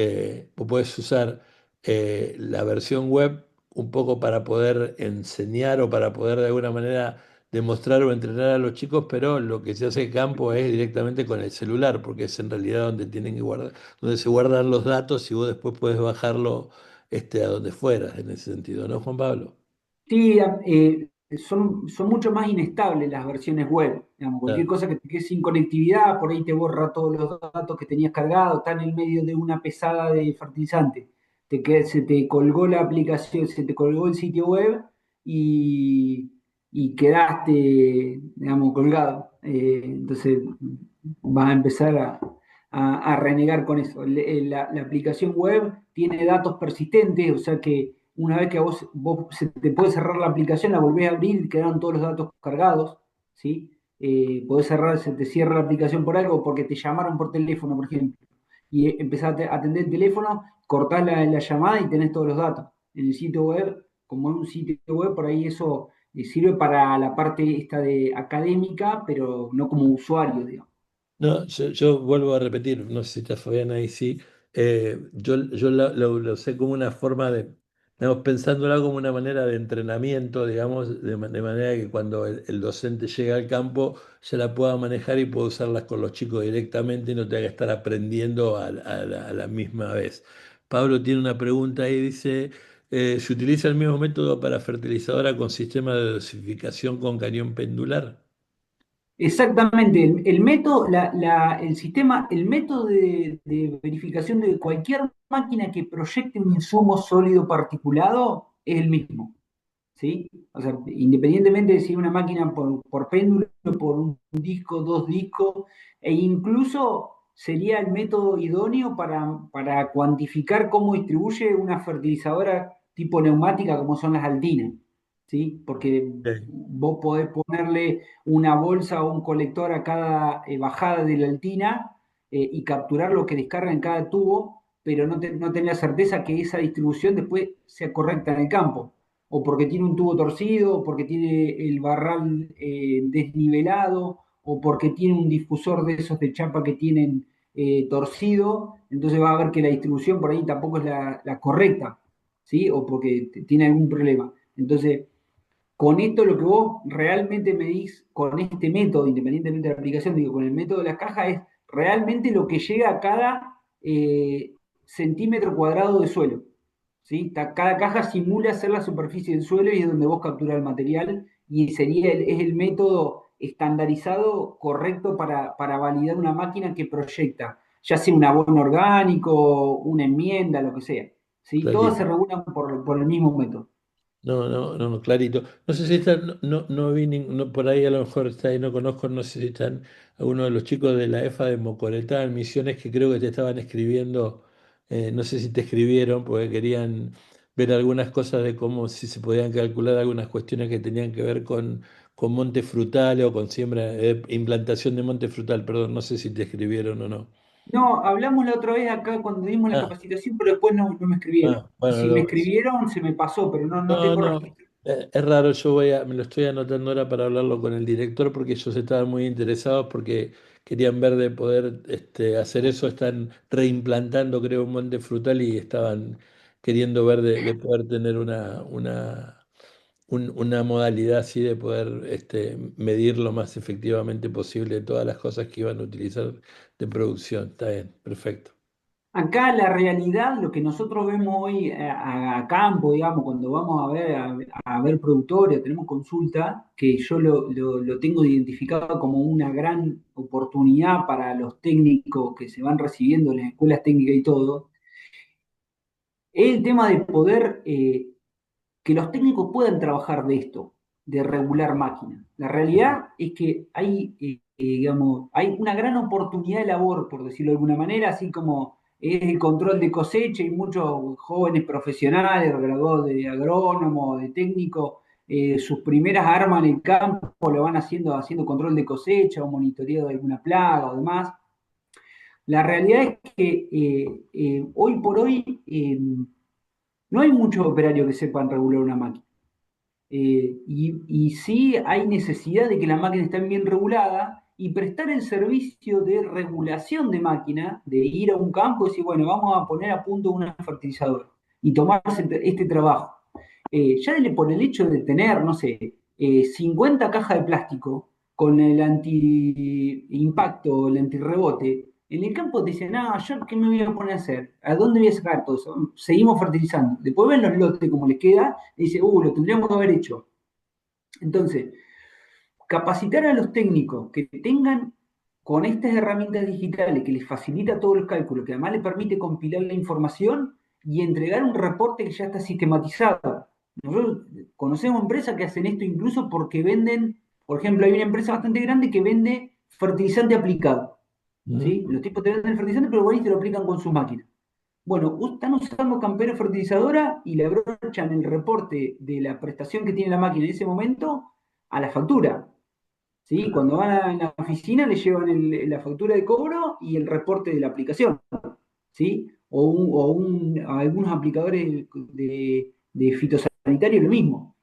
vos podés usar la versión web un poco para poder enseñar o para poder de alguna manera demostrar o entrenar a los chicos, pero lo que se hace en campo es directamente con el celular, porque es en realidad donde tienen que guardar, donde se guardan los datos y vos después podés bajarlo a donde fueras en ese sentido, ¿no, Juan Pablo? Sí, son mucho más inestables las versiones web. Digamos, cualquier Claro. cosa que te quede sin conectividad, por ahí te borra todos los datos que tenías cargados, está en el medio de una pesada de fertilizante. Se te colgó la aplicación, se te colgó el sitio web y, y quedaste, digamos, colgado. Entonces vas a empezar a renegar con eso. La aplicación web tiene datos persistentes, o sea que una vez que vos se te puede cerrar la aplicación, la volvés a abrir y quedaron todos los datos cargados, ¿sí? Podés cerrar, se te cierra la aplicación por algo porque te llamaron por teléfono, por ejemplo, y empezás a atender el teléfono, cortás la llamada y tenés todos los datos. En el sitio web, como es un sitio web, por ahí eso sirve para la parte esta de académica, pero no como usuario, digamos. No, yo vuelvo a repetir, no sé si está Fabián ahí, sí. Yo lo usé como una forma de, digamos, pensándolo como una manera de entrenamiento, digamos, de manera que cuando el docente llega al campo ya la pueda manejar y pueda usarlas con los chicos directamente y no tenga que estar aprendiendo a la misma vez. Pablo tiene una pregunta ahí, dice, ¿se utiliza el mismo método para fertilizadora con sistema de dosificación con cañón pendular? Exactamente, el método, el sistema, el método de verificación de cualquier máquina que proyecte un insumo sólido particulado es el mismo, ¿sí? O sea, independientemente de si es una máquina por péndulo, por un disco, dos discos, e incluso sería el método idóneo para cuantificar cómo distribuye una fertilizadora tipo neumática como son las Altinas, ¿sí? Porque Sí, vos podés ponerle una bolsa o un colector a cada bajada de la altina y capturar lo que descarga en cada tubo, pero no tenés la certeza que esa distribución después sea correcta en el campo. O porque tiene un tubo torcido, o porque tiene el barral desnivelado, o porque tiene un difusor de esos de chapa que tienen torcido, entonces va a ver que la distribución por ahí tampoco es la correcta, ¿sí? O porque tiene algún problema. Entonces, con esto lo que vos realmente medís con este método, independientemente de la aplicación, digo, con el método de la caja, es realmente lo que llega a cada centímetro cuadrado de suelo. ¿Sí? Cada caja simula ser la superficie del suelo y es donde vos capturás el material y es el método estandarizado correcto para validar una máquina que proyecta, ya sea un abono orgánico, una enmienda, lo que sea. ¿Sí? Todas se clarito. regulan por el mismo método. No, no, no, no, clarito. No sé si están, no vi, por ahí a lo mejor está ahí, no conozco, no sé si están algunos de los chicos de la EFA de Mocoretá en Misiones que creo que te estaban escribiendo, no sé si te escribieron porque querían ver algunas cosas de cómo, si se podían calcular algunas cuestiones que tenían que ver con monte frutal o con siembra, implantación de monte frutal, perdón, no sé si te escribieron o no. No, hablamos la otra vez acá cuando dimos la Ah, capacitación, pero después no me escribieron. Y bueno, si me escribieron, se me pasó, pero no no, tengo no, registro. es raro, me lo estoy anotando ahora para hablarlo con el director porque ellos estaban muy interesados porque querían ver de poder hacer eso, están reimplantando creo un monte frutal y estaban queriendo ver de poder tener una modalidad así de poder medir lo más efectivamente posible todas las cosas que iban a utilizar de producción. Está bien, perfecto. Acá la realidad, lo que nosotros vemos hoy a campo, digamos, cuando vamos a ver productores, tenemos consulta, que yo lo tengo identificado como una gran oportunidad para los técnicos que se van recibiendo en las escuelas técnicas y todo, es el tema de poder que los técnicos puedan trabajar de esto, de regular máquinas. La realidad es que hay, digamos, hay una gran oportunidad de labor, por decirlo de alguna manera, así como es el control de cosecha y muchos jóvenes profesionales, graduados de agrónomo, de técnico, sus primeras armas en el campo lo van haciendo control de cosecha o monitoreo de alguna plaga o demás. La realidad es que hoy por hoy no hay muchos operarios que sepan regular una máquina. Y sí hay necesidad de que las máquinas estén bien reguladas y prestar el servicio de regulación de máquina, de ir a un campo y decir, bueno, vamos a poner a punto una fertilizadora y tomarse este trabajo. Por el hecho de tener, no sé, 50 cajas de plástico con el anti-impacto, el antirrebote, en el campo te dicen, no, ¿yo qué me voy a poner a hacer? ¿A dónde voy a sacar todo eso? Seguimos fertilizando. Después ven los lotes como les queda y dice, lo tendríamos que haber hecho. Entonces, capacitar a los técnicos que tengan con estas herramientas digitales que les facilita todos los cálculos, que además les permite compilar la información y entregar un reporte que ya está sistematizado. Nosotros conocemos empresas que hacen esto incluso porque venden, por ejemplo, hay una empresa bastante grande que vende fertilizante aplicado. Ujú. ¿Sí? Los tipos te venden el fertilizante, pero igual te lo aplican con sus máquinas. Bueno, están usando campero fertilizadora y le abrochan el reporte de la prestación que tiene la máquina en ese momento a la factura. ¿Sí? Cuando van a la oficina le llevan la factura de cobro y el reporte de la aplicación. ¿sí? Algunos aplicadores de fitosanitario, lo mismo.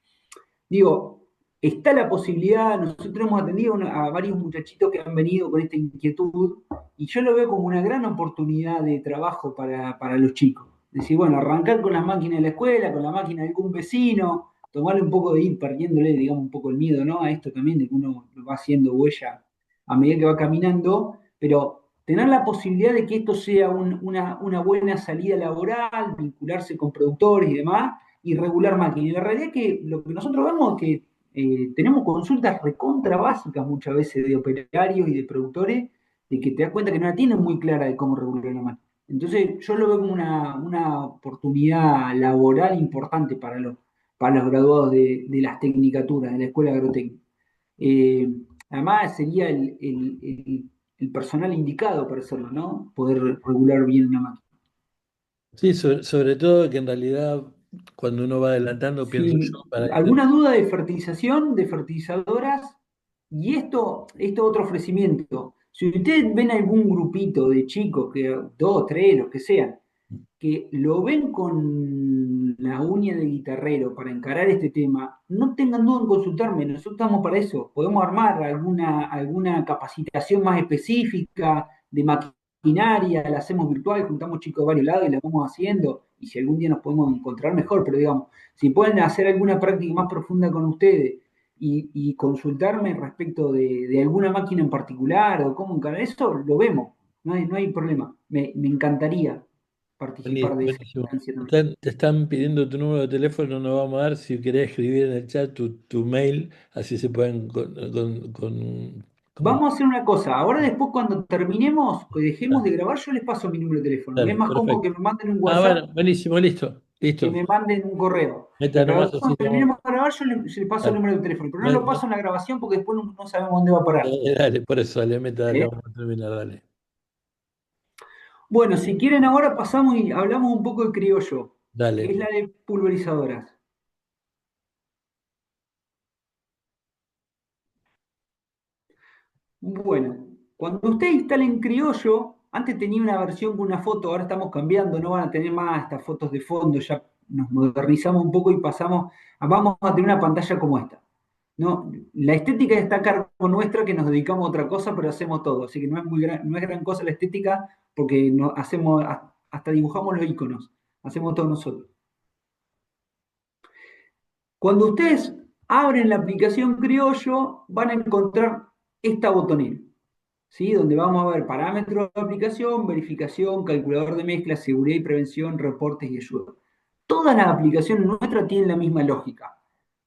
Digo, está la posibilidad, nosotros hemos atendido a varios muchachitos que han venido con esta inquietud y yo lo veo como una gran oportunidad de trabajo para los chicos. Decir, bueno, arrancar con las máquinas de la escuela, con la máquina de algún vecino, tomarle un poco de ir perdiéndole, digamos, un poco el miedo, ¿no? A esto también de que uno lo va haciendo huella a medida que va caminando, pero tener la posibilidad de que esto sea una buena salida laboral, vincularse con productores y demás, y regular máquinas. Y la realidad es que lo que nosotros vemos es que tenemos consultas recontra básicas muchas veces de operarios y de productores, de que te das cuenta que no la tienen muy clara de cómo regular la máquina. Entonces yo lo veo como una oportunidad laboral importante para los graduados de las tecnicaturas, de la escuela agrotécnica. Eh, Además sería el personal indicado para hacerlo, ¿no? Poder regular bien una máquina. Sí, sobre todo que en realidad cuando uno va adelantando, pienso yo, Si para esto. alguna duda de fertilización, de fertilizadoras, y esto otro ofrecimiento. Si ustedes ven algún grupito de chicos, que dos, tres, los que sean, que lo ven con la uña de guitarrero para encarar este tema, no tengan duda en consultarme, nosotros estamos para eso. Podemos armar alguna capacitación más específica de maquinaria, la hacemos virtual, juntamos chicos de varios lados y la vamos haciendo, y si algún día nos podemos encontrar mejor, pero digamos, si pueden hacer alguna práctica más profunda con ustedes y consultarme respecto de alguna máquina en particular o cómo encarar eso, lo vemos, no hay problema. Me encantaría participar de esa Buenísimo. instancia también. Te están pidiendo tu número de teléfono, no vamos a dar. Si querés escribir en el chat tu mail, así se pueden como- Vamos a hacer una cosa, ahora después cuando terminemos, que dejemos ah, de grabar, yo les paso mi número de teléfono. Me es dale, más cómodo que perfecto. me manden un Ah, WhatsApp bueno, buenísimo, listo, que listo. me manden un correo. Meta Pero nomás después así cuando no. terminemos de grabar, yo les paso el Dale, número de teléfono. Pero no me- lo me- paso en la grabación porque después no sabemos dónde va a parar. dale, por eso, dale, meta, dale, ¿Eh? vamos a terminar, dale. Bueno, si quieren ahora pasamos y hablamos un poco de criollo, que Dale. es la de pulverizadoras. Bueno, cuando ustedes instalen Criollo, antes tenía una versión con una foto, ahora estamos cambiando, no van a tener más estas fotos de fondo, ya nos modernizamos un poco y vamos a tener una pantalla como esta. No, la estética está a cargo nuestra, que nos dedicamos a otra cosa, pero hacemos todo, así que no es gran cosa la estética, porque hasta dibujamos los iconos, hacemos todo nosotros. Cuando ustedes abren la aplicación Criollo, van a encontrar esta botonera. ¿Sí? Donde vamos a ver parámetros de aplicación, verificación, calculador de mezcla, seguridad y prevención, reportes y ayuda. Todas las aplicaciones nuestras tienen la misma lógica,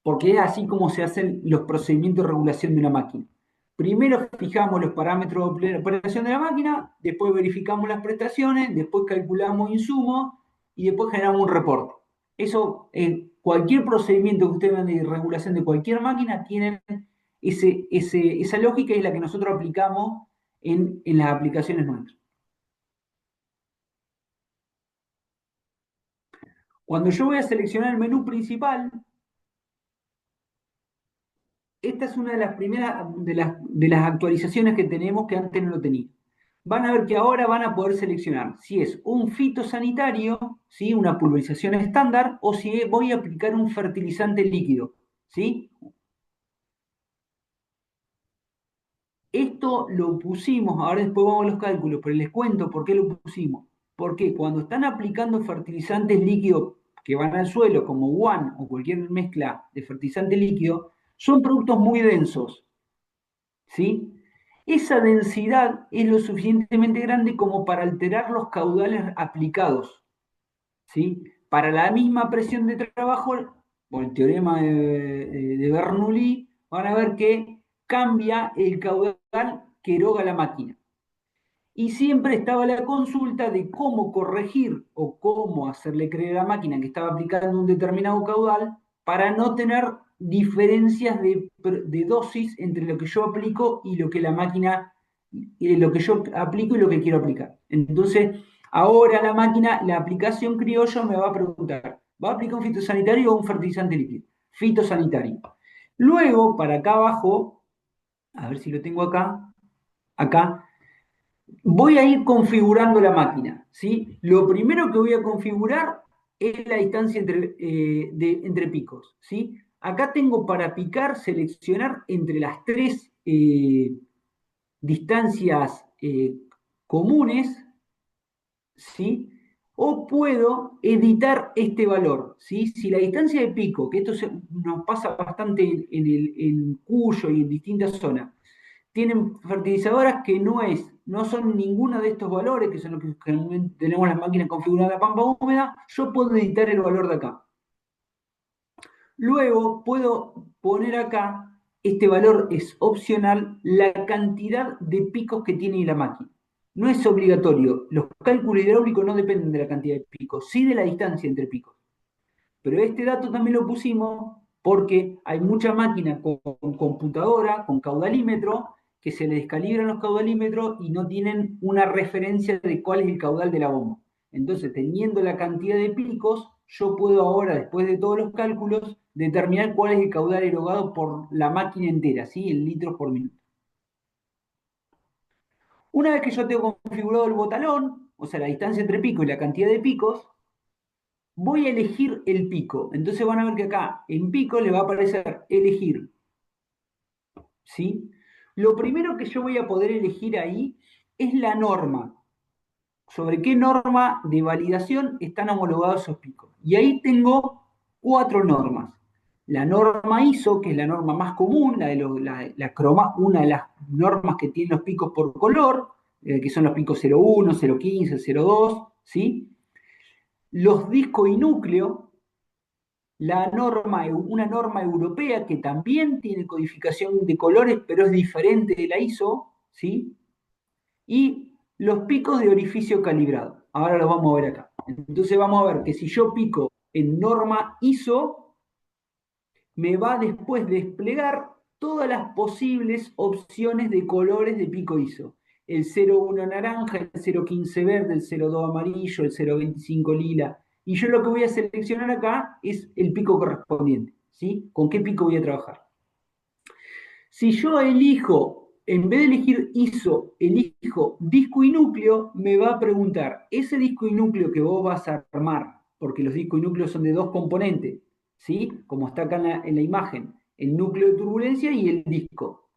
porque es así como se hacen los procedimientos de regulación de una máquina. Primero fijamos los parámetros de operación de la máquina, después verificamos las prestaciones, después calculamos insumos y después generamos un reporte. Eso, cualquier procedimiento que ustedes vean de regulación de cualquier máquina, tienen esa lógica y es la que nosotros aplicamos en las aplicaciones nuestras. Cuando yo voy a seleccionar el menú principal, esta es una de las primeras de las actualizaciones que tenemos que antes no lo tenía. Van a ver que ahora van a poder seleccionar si es un fitosanitario, ¿sí? Una pulverización estándar, o si voy a aplicar un fertilizante líquido. ¿Sí? Esto lo pusimos, ahora después vamos a los cálculos, pero les cuento por qué lo pusimos. Porque cuando están aplicando fertilizantes líquidos que van al suelo, como One o cualquier mezcla de fertilizante líquido, son productos muy densos. ¿Sí? Esa densidad es lo suficientemente grande como para alterar los caudales aplicados. ¿Sí? Para la misma presión de trabajo, por el teorema de Bernoulli, van a ver que cambia el caudal que eroga la máquina. Y siempre estaba la consulta de cómo corregir o cómo hacerle creer a la máquina que estaba aplicando un determinado caudal para no tener diferencias de dosis entre lo que yo aplico y lo que la máquina, lo que yo aplico y lo que quiero aplicar. Entonces, ahora la máquina, la aplicación criollo me va a preguntar, ¿va a aplicar un fitosanitario o un fertilizante líquido? Fitosanitario. Luego, para acá abajo, a ver si lo tengo acá, Voy a ir configurando la máquina, ¿sí? Lo primero que voy a configurar es la distancia entre picos, ¿sí? Acá tengo para picar, seleccionar entre las tres distancias comunes, ¿sí? O puedo editar este valor, ¿sí? Si la distancia de pico, que nos pasa bastante en Cuyo y en distintas zonas, tienen fertilizadoras que no son ninguno de estos valores, que son los que generalmente tenemos las máquinas configuradas en la pampa húmeda, yo puedo editar el valor de acá. Luego puedo poner acá, este valor es opcional, la cantidad de picos que tiene la máquina. No es obligatorio. Los cálculos hidráulicos no dependen de la cantidad de picos, sí de la distancia entre picos. Pero este dato también lo pusimos porque hay mucha máquina con computadora, con caudalímetro, que se les descalibran los caudalímetros y no tienen una referencia de cuál es el caudal de la bomba. Entonces, teniendo la cantidad de picos, yo puedo ahora, después de todos los cálculos, determinar cuál es el caudal erogado por la máquina entera, ¿sí? En litros por minuto. Una vez que yo tengo configurado el botalón, o sea, la distancia entre picos y la cantidad de picos, voy a elegir el pico. Entonces van a ver que acá en pico le va a aparecer elegir, ¿sí? Lo primero que yo voy a poder elegir ahí es la norma. ¿Sobre qué norma de validación están homologados esos picos? Y ahí tengo 4 normas. La norma ISO, que es la norma más común, una de las normas que tienen los picos por color, que son los picos 01, 015, 02, ¿sí? Los discos y núcleo, una norma europea que también tiene codificación de colores, pero es diferente de la ISO, ¿sí? Y los picos de orificio calibrado. Ahora lo vamos a ver acá. Entonces vamos a ver que si yo pico en norma ISO, me va después desplegar todas las posibles opciones de colores de pico ISO. El 01 naranja, el 015 verde, el 02 amarillo, el 025 lila. Y yo lo que voy a seleccionar acá es el pico correspondiente, ¿sí? ¿Con qué pico voy a trabajar? Si yo elijo, en vez de elegir ISO, elijo disco y núcleo, me va a preguntar, ese disco y núcleo que vos vas a armar, porque los discos y núcleos son de 2 componentes, ¿sí? Como está acá en la imagen, el núcleo de turbulencia y el disco.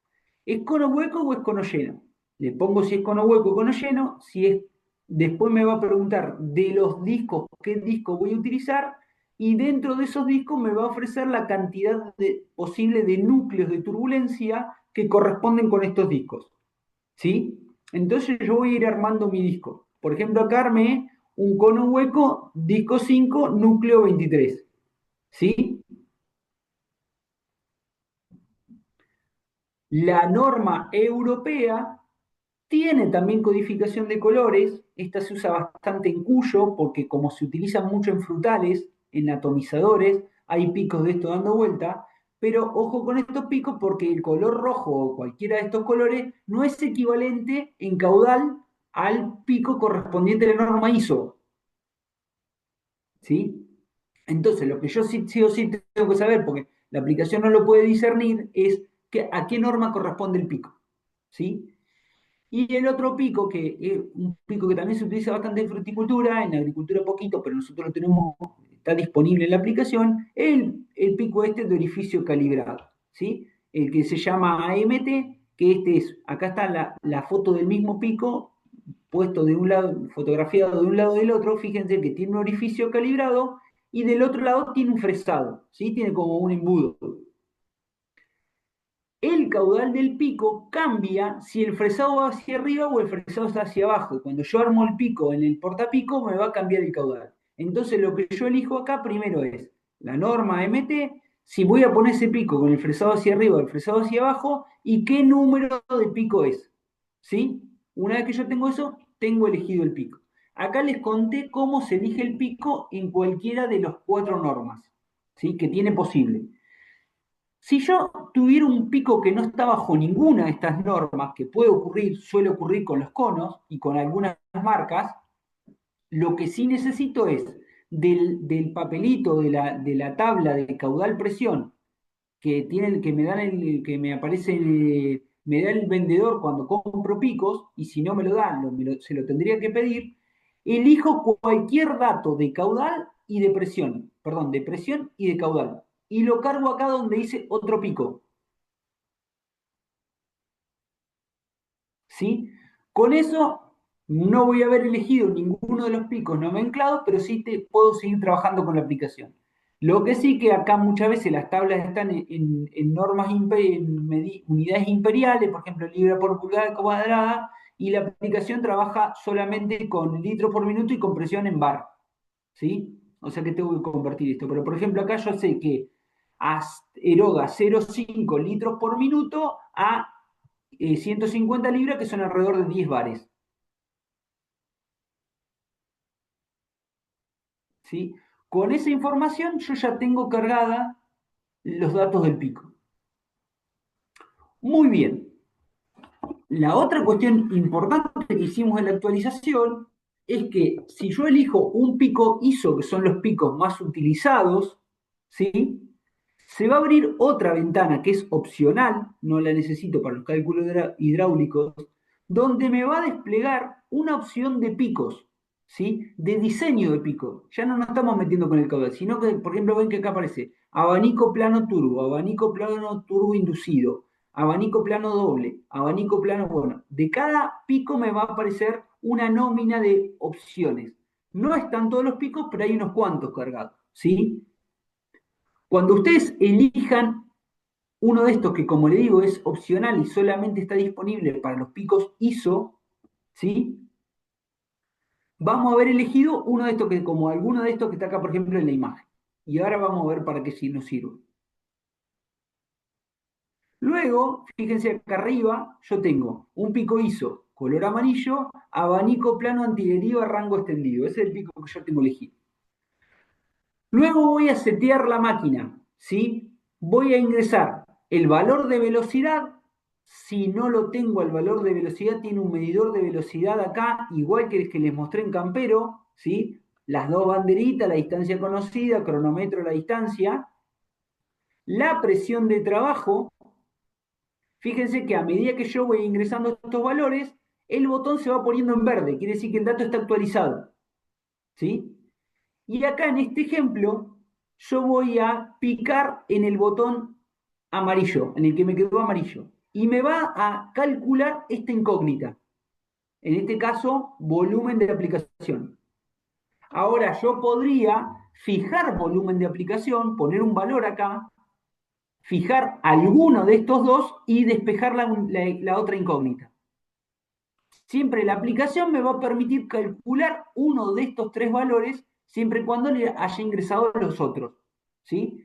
¿Es cono hueco o es cono lleno? Le pongo si es cono hueco o cono lleno, después me va a preguntar de los discos, qué disco voy a utilizar, y dentro de esos discos me va a ofrecer la cantidad posible de núcleos de turbulencia que corresponden con estos discos, ¿sí? Entonces yo voy a ir armando mi disco. Por ejemplo, acá armé un cono hueco, disco 5, núcleo 23, ¿sí? La norma europea tiene también codificación de colores. Esta se usa bastante en Cuyo porque como se utiliza mucho en frutales, en atomizadores, hay picos de esto dando vuelta, pero ojo con estos picos porque el color rojo o cualquiera de estos colores no es equivalente en caudal al pico correspondiente a la norma ISO, ¿sí? Entonces, lo que yo sí o sí tengo que saber, porque la aplicación no lo puede discernir, es a qué norma corresponde el pico, ¿sí? Y el otro pico, que es un pico que también se utiliza bastante en fruticultura, en agricultura poquito, pero nosotros lo tenemos, está disponible en la aplicación, es el pico este de orificio calibrado, ¿sí? El que se llama AMT, que acá está la foto del mismo pico, puesto de un lado, fotografiado de un lado del otro, fíjense que tiene un orificio calibrado y del otro lado tiene un fresado, ¿sí? Tiene como un embudo. El caudal del pico cambia si el fresado va hacia arriba o el fresado está hacia abajo. Cuando yo armo el pico en el portapico, me va a cambiar el caudal. Entonces, lo que yo elijo acá primero es la norma MT, si voy a poner ese pico con el fresado hacia arriba o el fresado hacia abajo, y qué número de pico es. ¿Sí? Una vez que yo tengo eso, tengo elegido el pico. Acá les conté cómo se elige el pico en cualquiera de las 4 normas, ¿sí? Que tiene posible. Si yo tuviera un pico que no está bajo ninguna de estas normas, que suele ocurrir con los conos y con algunas marcas, lo que sí necesito es del papelito de la tabla de caudal presión que me dan que me aparece me da el vendedor cuando compro picos, y si no me lo dan, se lo tendría que pedir, elijo cualquier dato de caudal y de presión, perdón, de presión y de caudal, y lo cargo acá donde dice otro pico. ¿Sí? Con eso no voy a haber elegido ninguno de los picos nomenclados, pero sí puedo seguir trabajando con la aplicación. Lo que sí que acá muchas veces las tablas están en normas, en unidades imperiales, por ejemplo, libra por pulgada cuadrada, y la aplicación trabaja solamente con litros por minuto y con presión en bar. ¿Sí? O sea que tengo que convertir esto. Pero por ejemplo, acá yo sé que eroga 0,5 litros por minuto a 150 libras, que son alrededor de 10 bares. ¿Sí? Con esa información yo ya tengo cargada los datos del pico. Muy bien. La otra cuestión importante que hicimos en la actualización es que si yo elijo un pico ISO, que son los picos más utilizados, ¿sí? Se va a abrir otra ventana que es opcional, no la necesito para los cálculos hidráulicos, donde me va a desplegar una opción de picos, ¿sí? De diseño de picos. Ya no nos estamos metiendo con el caudal, sino que, por ejemplo, ven que acá aparece abanico plano turbo inducido, abanico plano doble, abanico plano, bueno, de cada pico me va a aparecer una nómina de opciones. No están todos los picos, pero hay unos cuantos cargados, ¿sí? Cuando ustedes elijan uno de estos que, como le digo, es opcional y solamente está disponible para los picos ISO, ¿sí? Vamos a haber elegido uno de estos que, como alguno de estos que está acá, por ejemplo, en la imagen. Y ahora vamos a ver para qué sí nos sirve. Luego, fíjense acá arriba, yo tengo un pico ISO color amarillo, abanico plano antideriva, rango extendido. Ese es el pico que yo tengo elegido. Luego voy a setear la máquina, ¿sí? Voy a ingresar el valor de velocidad. Si no lo tengo el valor de velocidad, tiene un medidor de velocidad acá, igual que el que les mostré en Campero, ¿sí? Las dos banderitas, la distancia conocida, cronómetro, la distancia. La presión de trabajo. Fíjense que a medida que yo voy ingresando estos valores, el botón se va poniendo en verde, quiere decir que el dato está actualizado, ¿sí? Y acá en este ejemplo, yo voy a picar en el botón amarillo, en el que me quedó amarillo, y me va a calcular esta incógnita. En este caso, volumen de aplicación. Ahora yo podría fijar volumen de aplicación, poner un valor acá, fijar alguno de estos dos y despejar la otra incógnita. Siempre la aplicación me va a permitir calcular uno de estos tres valores siempre y cuando le haya ingresado los otros. ¿Sí?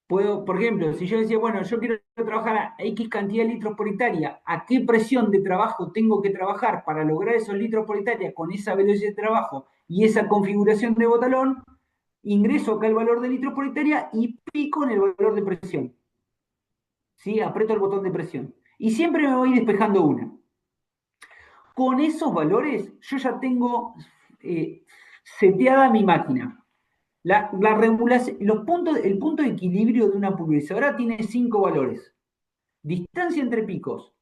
Puedo, por ejemplo, si yo decía, bueno, yo quiero trabajar a X cantidad de litros por hectárea, ¿a qué presión de trabajo tengo que trabajar para lograr esos litros por hectárea con esa velocidad de trabajo y esa configuración de botalón? Ingreso acá el valor de litros por hectárea y pico en el valor de presión. ¿Sí? Aprieto el botón de presión. Y siempre me voy despejando una. Con esos valores yo ya tengo seteada mi máquina. La regulación, el punto de equilibrio de una pulverizadora tiene 5 valores. Distancia entre picos,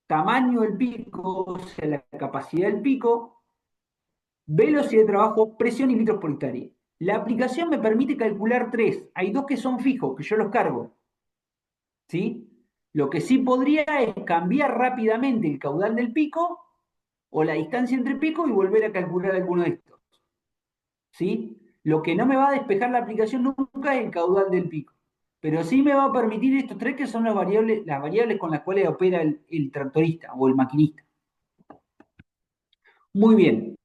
tamaño del pico, o sea, la capacidad del pico, velocidad de trabajo, presión y litros por hectárea. La aplicación me permite calcular 3. Hay 2 que son fijos, que yo los cargo. ¿Sí? Lo que sí podría es cambiar rápidamente el caudal del pico o la distancia entre picos y volver a calcular alguno de estos. ¿Sí? Lo que no me va a despejar la aplicación nunca es el caudal del pico, pero sí me va a permitir estos tres que son las variables con las cuales opera el tractorista o el maquinista. Muy bien.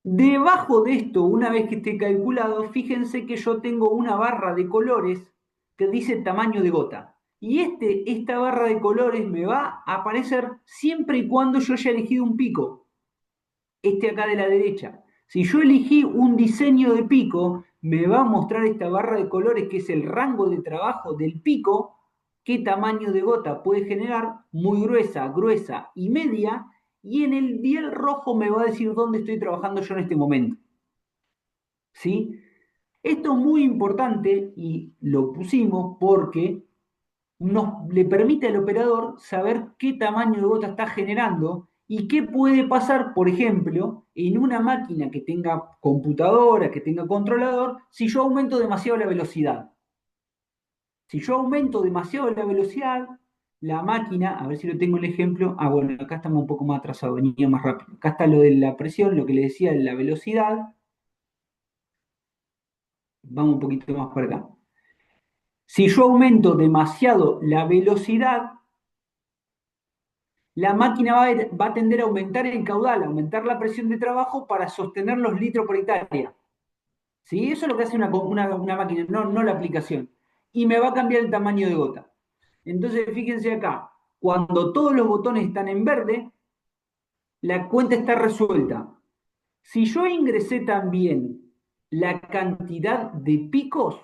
Debajo de esto, una vez que esté calculado, fíjense que yo tengo una barra de colores que dice tamaño de gota. Y esta barra de colores me va a aparecer siempre y cuando yo haya elegido un pico. Este acá de la derecha. Si yo elegí un diseño de pico, me va a mostrar esta barra de colores que es el rango de trabajo del pico, qué tamaño de gota puede generar, muy gruesa, gruesa y media, y en el dial rojo me va a decir dónde estoy trabajando yo en este momento. ¿Sí? Esto es muy importante y lo pusimos porque le permite al operador saber qué tamaño de gota está generando y qué puede pasar, por ejemplo, en una máquina que tenga computadora, que tenga controlador, si yo aumento demasiado la velocidad. Si yo aumento demasiado la velocidad, la máquina, a ver si lo tengo el ejemplo, bueno, acá estamos un poco más atrasados, venía más rápido. Acá está lo de la presión, lo que le decía de la velocidad. Vamos un poquito más para acá. Si yo aumento demasiado la velocidad, la máquina va a tender a aumentar el caudal, a aumentar la presión de trabajo para sostener los litros por hectárea. ¿Sí? Eso es lo que hace una máquina, no la aplicación. Y me va a cambiar el tamaño de gota. Entonces, fíjense acá, cuando todos los botones están en verde, la cuenta está resuelta. Si yo ingresé también la cantidad de picos,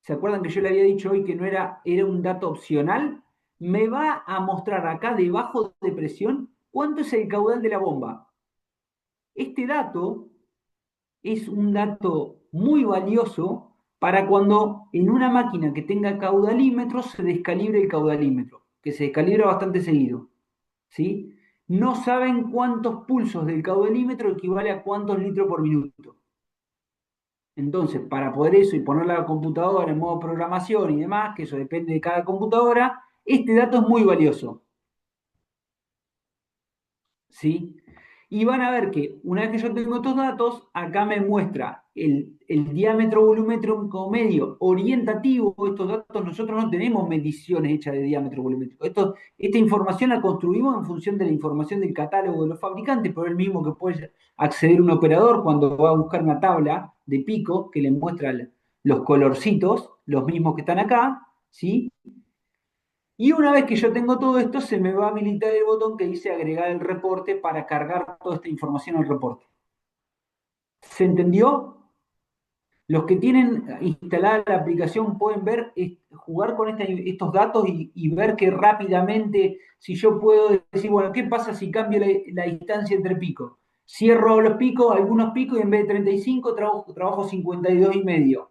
¿se acuerdan que yo le había dicho hoy que no era un dato opcional? Me va a mostrar acá debajo de presión cuánto es el caudal de la bomba. Este dato es un dato muy valioso para cuando en una máquina que tenga caudalímetro se descalibre el caudalímetro, que se descalibra bastante seguido. ¿Sí? No saben cuántos pulsos del caudalímetro equivale a cuántos litros por minuto. Entonces, para poder eso y poner la computadora en modo programación y demás, que eso depende de cada computadora, este dato es muy valioso. ¿Sí? Y van a ver que una vez que yo tengo estos datos, acá me muestra el diámetro volumétrico medio orientativo. Estos datos nosotros no tenemos mediciones hechas de diámetro volumétrico. Esta información la construimos en función de la información del catálogo de los fabricantes, pero es el mismo que puede acceder un operador cuando va a buscar una tabla de pico que le muestra los colorcitos, los mismos que están acá, ¿sí? Y una vez que yo tengo todo esto, se me va a habilitar el botón que dice agregar el reporte para cargar toda esta información al reporte. ¿Se entendió? Los que tienen instalada la aplicación pueden ver, jugar con estos datos y ver que rápidamente, si yo puedo decir, bueno, ¿qué pasa si cambio la distancia entre picos? Cierro los picos, algunos picos, y en vez de 35 trabajo 52,5.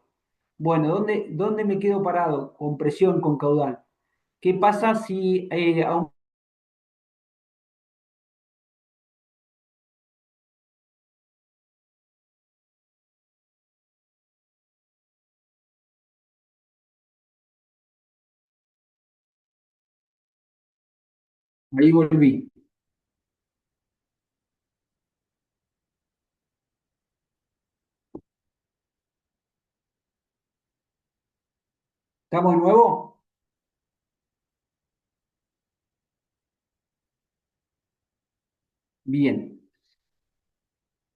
Bueno, ¿dónde me quedo parado? Con presión, con caudal. ¿Qué pasa si ahí volví? ¿Estamos de nuevo? Bien.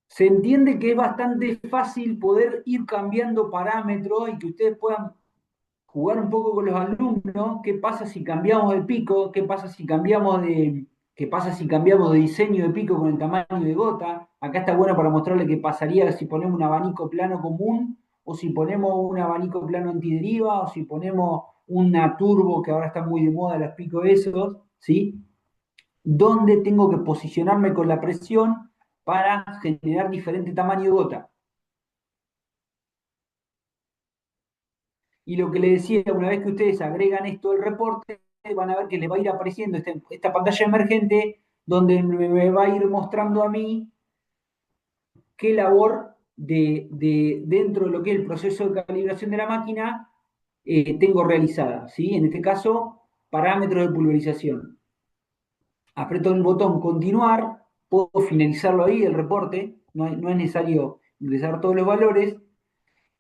Se entiende que es bastante fácil poder ir cambiando parámetros y que ustedes puedan jugar un poco con los alumnos. ¿Qué pasa si cambiamos de pico? ¿Qué pasa si cambiamos de diseño de pico con el tamaño de gota? Acá está bueno para mostrarle qué pasaría si ponemos un abanico plano común, o si ponemos un abanico plano antideriva, o si ponemos una turbo, que ahora está muy de moda las pico esos, ¿sí? ¿Dónde tengo que posicionarme con la presión para generar diferente tamaño de gota? Y lo que le decía, una vez que ustedes agregan esto al reporte, van a ver que les va a ir apareciendo esta pantalla emergente donde me va a ir mostrando a mí qué labor dentro de lo que es el proceso de calibración de la máquina tengo realizada, ¿sí? En este caso, parámetros de pulverización. Aprieto el botón continuar, puedo finalizarlo ahí, el reporte, no es necesario ingresar todos los valores.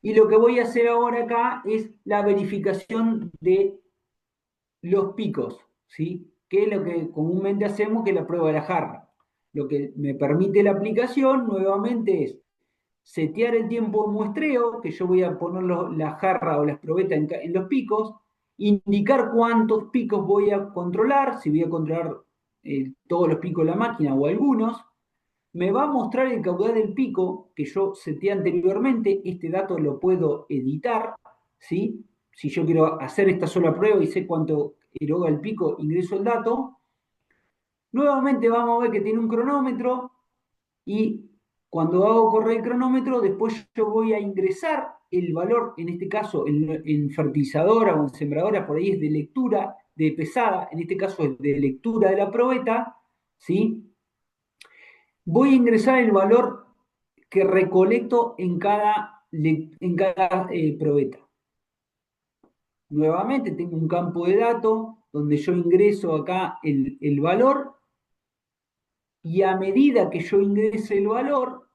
Y lo que voy a hacer ahora acá es la verificación de los picos, ¿sí? Que es lo que comúnmente hacemos, que es la prueba de la jarra. Lo que me permite la aplicación nuevamente es setear el tiempo de muestreo, que yo voy a poner la jarra o las probetas en los picos, indicar cuántos picos voy a controlar, si voy a controlar todos los picos de la máquina o algunos. Me va a mostrar el caudal del pico que yo seteé anteriormente. Este dato lo puedo editar, ¿sí? Si yo quiero hacer esta sola prueba y sé cuánto eroga el pico, ingreso el dato. Nuevamente vamos a ver que tiene un cronómetro, y cuando hago correr el cronómetro, después yo voy a ingresar el valor, en este caso, en fertilizadora o en sembradora, por ahí es de lectura, de pesada, en este caso es de lectura de la probeta, ¿sí? Voy a ingresar el valor que recolecto en cada probeta. Nuevamente tengo un campo de datos donde yo ingreso acá el valor y a medida que yo ingrese el valor,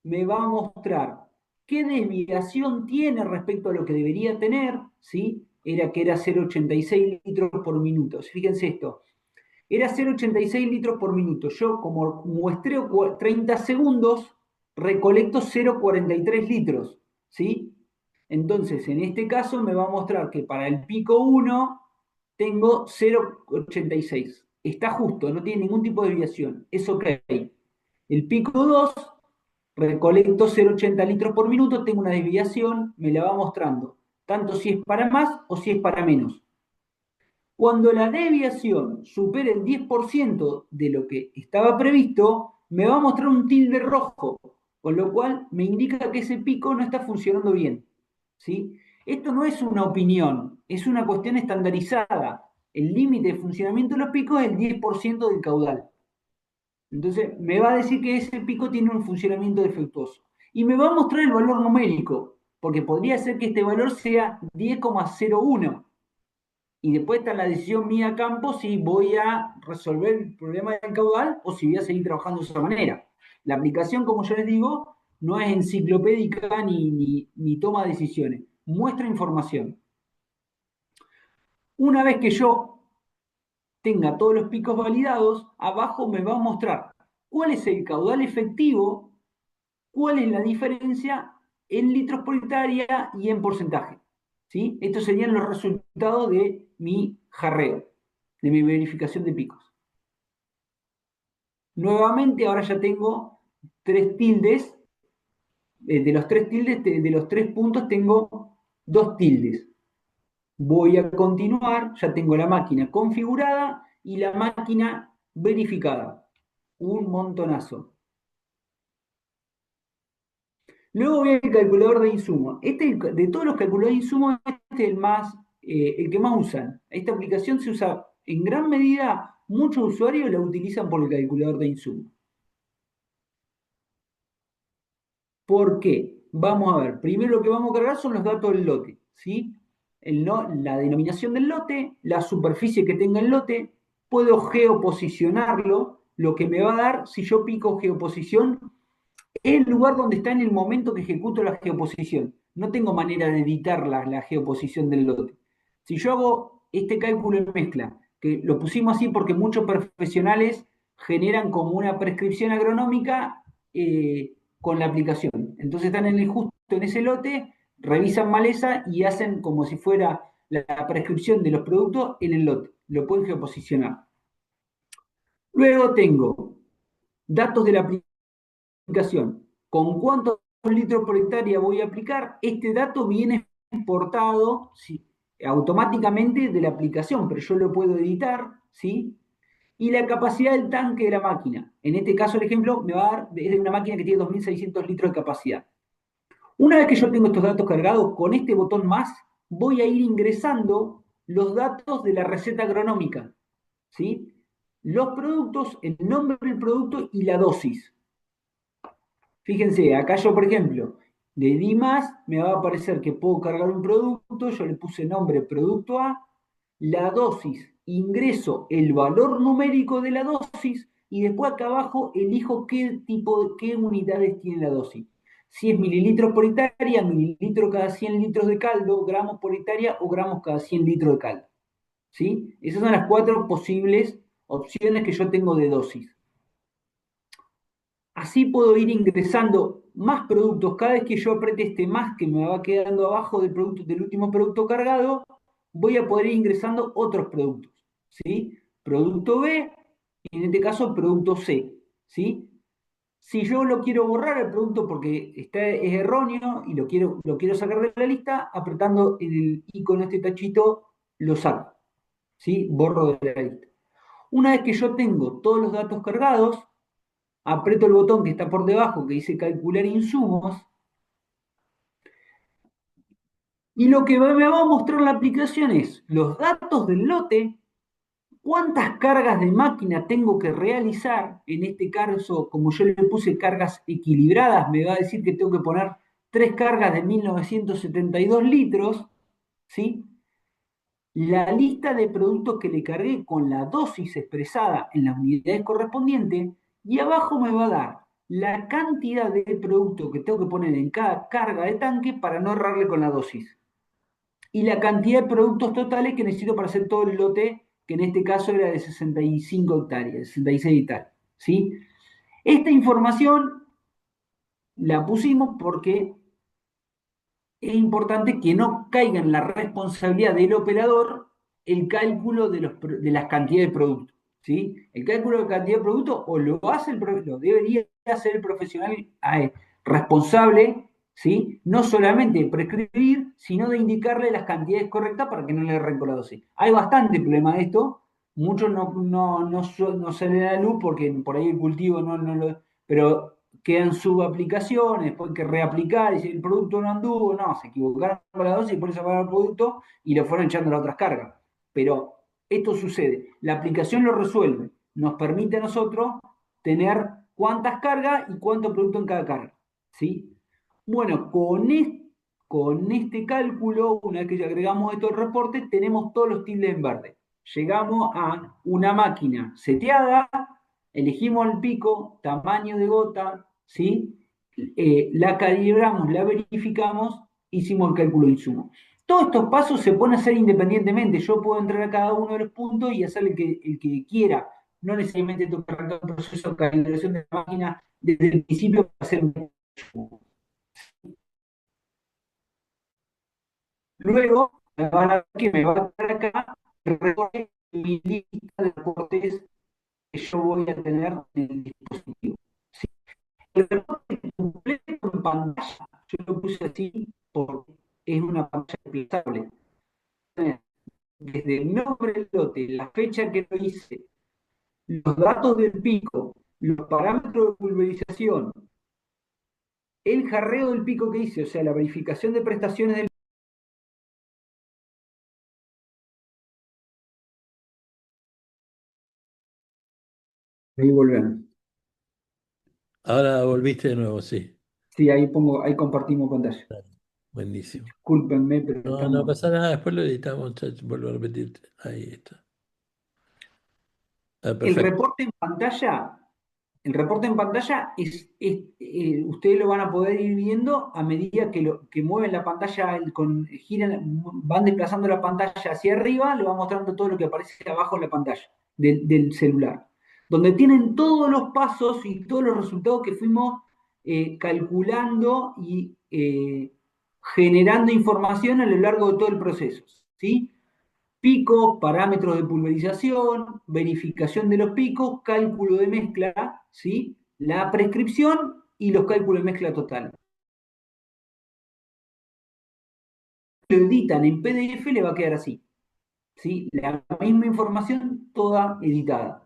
me va a mostrar qué desviación tiene respecto a lo que debería tener, ¿sí? Era que era 0,86 litros por minuto. Fíjense esto, era 0,86 litros por minuto. Yo, como muestreo 30 segundos, recolecto 0,43 litros, ¿sí? Entonces, en este caso me va a mostrar que para el pico 1 tengo 0,86. Está justo, no tiene ningún tipo de desviación. Es ok. El pico 2 recolecto 0,80 litros por minuto, tengo una desviación, me la va mostrando, tanto si es para más o si es para menos. Cuando la desviación supere el 10% de lo que estaba previsto, me va a mostrar un tilde rojo, con lo cual me indica que ese pico no está funcionando bien, ¿sí? Esto no es una opinión, es una cuestión estandarizada. El límite de funcionamiento de los picos es el 10% del caudal. Entonces, me va a decir que ese pico tiene un funcionamiento defectuoso. Y me va a mostrar el valor numérico, porque podría ser que este valor sea 10,01. Y después está la decisión mía a campo si voy a resolver el problema del caudal o si voy a seguir trabajando de esa manera. La aplicación, como yo les digo, no es enciclopédica ni toma decisiones. Muestra información. Una vez que yo tenga todos los picos validados, abajo me va a mostrar cuál es el caudal efectivo, cuál es la diferencia en litros por hectárea y en porcentaje. ¿Sí? Estos serían los resultados de mi jarreo, de mi verificación de picos. Nuevamente, ahora ya tengo 3 tildes. De los 3 tildes, de los 3 puntos, tengo 2 tildes. Voy a continuar, ya tengo la máquina configurada y la máquina verificada. Un montonazo. Luego voy al calculador de insumos. De todos los calculadores de insumos, este es el que más usan. Esta aplicación se usa en gran medida, muchos usuarios la utilizan por el calculador de insumos. ¿Por qué? Vamos a ver. Primero lo que vamos a cargar son los datos del lote, ¿sí? La denominación del lote, la superficie que tenga el lote, puedo geoposicionarlo, lo que me va a dar, si yo pico geoposición, es el lugar donde está en el momento que ejecuto la geoposición. No tengo manera de editar la geoposición del lote. Si yo hago este cálculo en mezcla, que lo pusimos así porque muchos profesionales generan como una prescripción agronómica con la aplicación. Entonces están justo en ese lote, revisan maleza y hacen como si fuera la prescripción de los productos en el lote. Lo pueden geoposicionar. Luego tengo datos de la aplicación. ¿Con cuántos litros por hectárea voy a aplicar? Este dato viene exportado automáticamente de la aplicación, pero yo lo puedo editar, ¿sí? Y la capacidad del tanque de la máquina. En este caso, el ejemplo me va a dar, es de una máquina que tiene 2.600 litros de capacidad. Una vez que yo tengo estos datos cargados, con este botón más, voy a ir ingresando los datos de la receta agronómica, ¿sí? Los productos, el nombre del producto y la dosis. Fíjense, acá yo, por ejemplo, le di más, me va a aparecer que puedo cargar un producto, yo le puse nombre producto A, la dosis, ingreso el valor numérico de la dosis y después acá abajo elijo qué unidades tiene la dosis. Si es mililitros por hectárea, mililitros cada 100 litros de caldo, gramos por hectárea o gramos cada 100 litros de caldo. ¿Sí? Esas son las 4 posibles opciones que yo tengo de dosis. Así puedo ir ingresando más productos. Cada vez que yo apriete este más que me va quedando abajo del último producto cargado, voy a poder ir ingresando otros productos. ¿Sí? Producto B, y en este caso producto C. ¿Sí? Si yo lo quiero borrar el producto porque es erróneo y lo quiero sacar de la lista, apretando el icono, este tachito, lo saco. ¿Sí? Borro de la lista. Una vez que yo tengo todos los datos cargados, aprieto el botón que está por debajo que dice calcular insumos, Y lo que me va a mostrar la aplicación es los datos del lote, cuántas cargas de máquina tengo que realizar. En este caso, como yo le puse cargas equilibradas, me va a decir que tengo que poner 3 cargas de 1972 litros, ¿sí? La lista de productos que le cargué con la dosis expresada en las unidades correspondientes, y abajo me va a dar la cantidad de producto que tengo que poner en cada carga de tanque para no errarle con la dosis, y la cantidad de productos totales que necesito para hacer todo el lote, que en este caso era de 65 hectáreas, 66 hectáreas, ¿sí? Esta información la pusimos porque es importante que no caiga en la responsabilidad del operador el cálculo de las cantidades de productos, ¿sí? El cálculo de cantidad de productos o lo hace lo debería hacer el profesional responsable, ¿sí? No solamente de prescribir, sino de indicarle las cantidades correctas para que no le erren con la dosis. Hay bastante problema de esto, muchos no se le da luz porque por ahí el cultivo no lo... Pero quedan subaplicaciones, después hay que reaplicar, y si el producto no anduvo, no, se equivocaron con la dosis y por eso apagaron el producto y lo fueron echando a las otras cargas. Pero esto sucede, la aplicación lo resuelve, nos permite a nosotros tener cuántas cargas y cuánto producto en cada carga, ¿sí? Bueno, con este cálculo, una vez que ya agregamos esto al reporte, tenemos todos los tildes en verde. Llegamos a una máquina seteada, elegimos el pico, tamaño de gota, ¿sí? La calibramos, la verificamos, hicimos el cálculo de insumo. Todos estos pasos se pueden hacer independientemente. Yo puedo entrar a cada uno de los puntos y hacer el que quiera. No necesariamente tengo que arrancar un proceso de calibración de la máquina desde el principio para hacer un... Luego, van a ver que me va a dar acá el reporte, mi lista de reportes que yo voy a tener en el dispositivo. ¿Sí? El reporte completo en pantalla, yo lo puse así porque es una pantalla desplazable. Desde el nombre del lote, la fecha que lo hice, los datos del pico, los parámetros de pulverización, el jarreo del pico que hice, o sea, la verificación de prestaciones del... Ahí volvemos. Ahora volviste de nuevo, sí. Sí, ahí compartimos pantalla. Buenísimo. Discúlpenme, pero No, estamos... no pasa nada, después lo editamos, muchachos, vuelvo a repetirte. Ahí está. Ah, El perfecto. reporte en pantalla, ustedes lo van a poder ir viendo a medida que mueven la pantalla, van desplazando la pantalla hacia arriba, le va mostrando todo lo que aparece abajo en la pantalla del celular, donde tienen todos los pasos y todos los resultados que fuimos calculando y generando información a lo largo de todo el proceso, ¿sí? Pico, parámetros de pulverización, verificación de los picos, cálculo de mezcla, ¿sí? La prescripción y los cálculos de mezcla total. Lo editan en PDF, le va a quedar así, ¿sí? La misma información toda editada.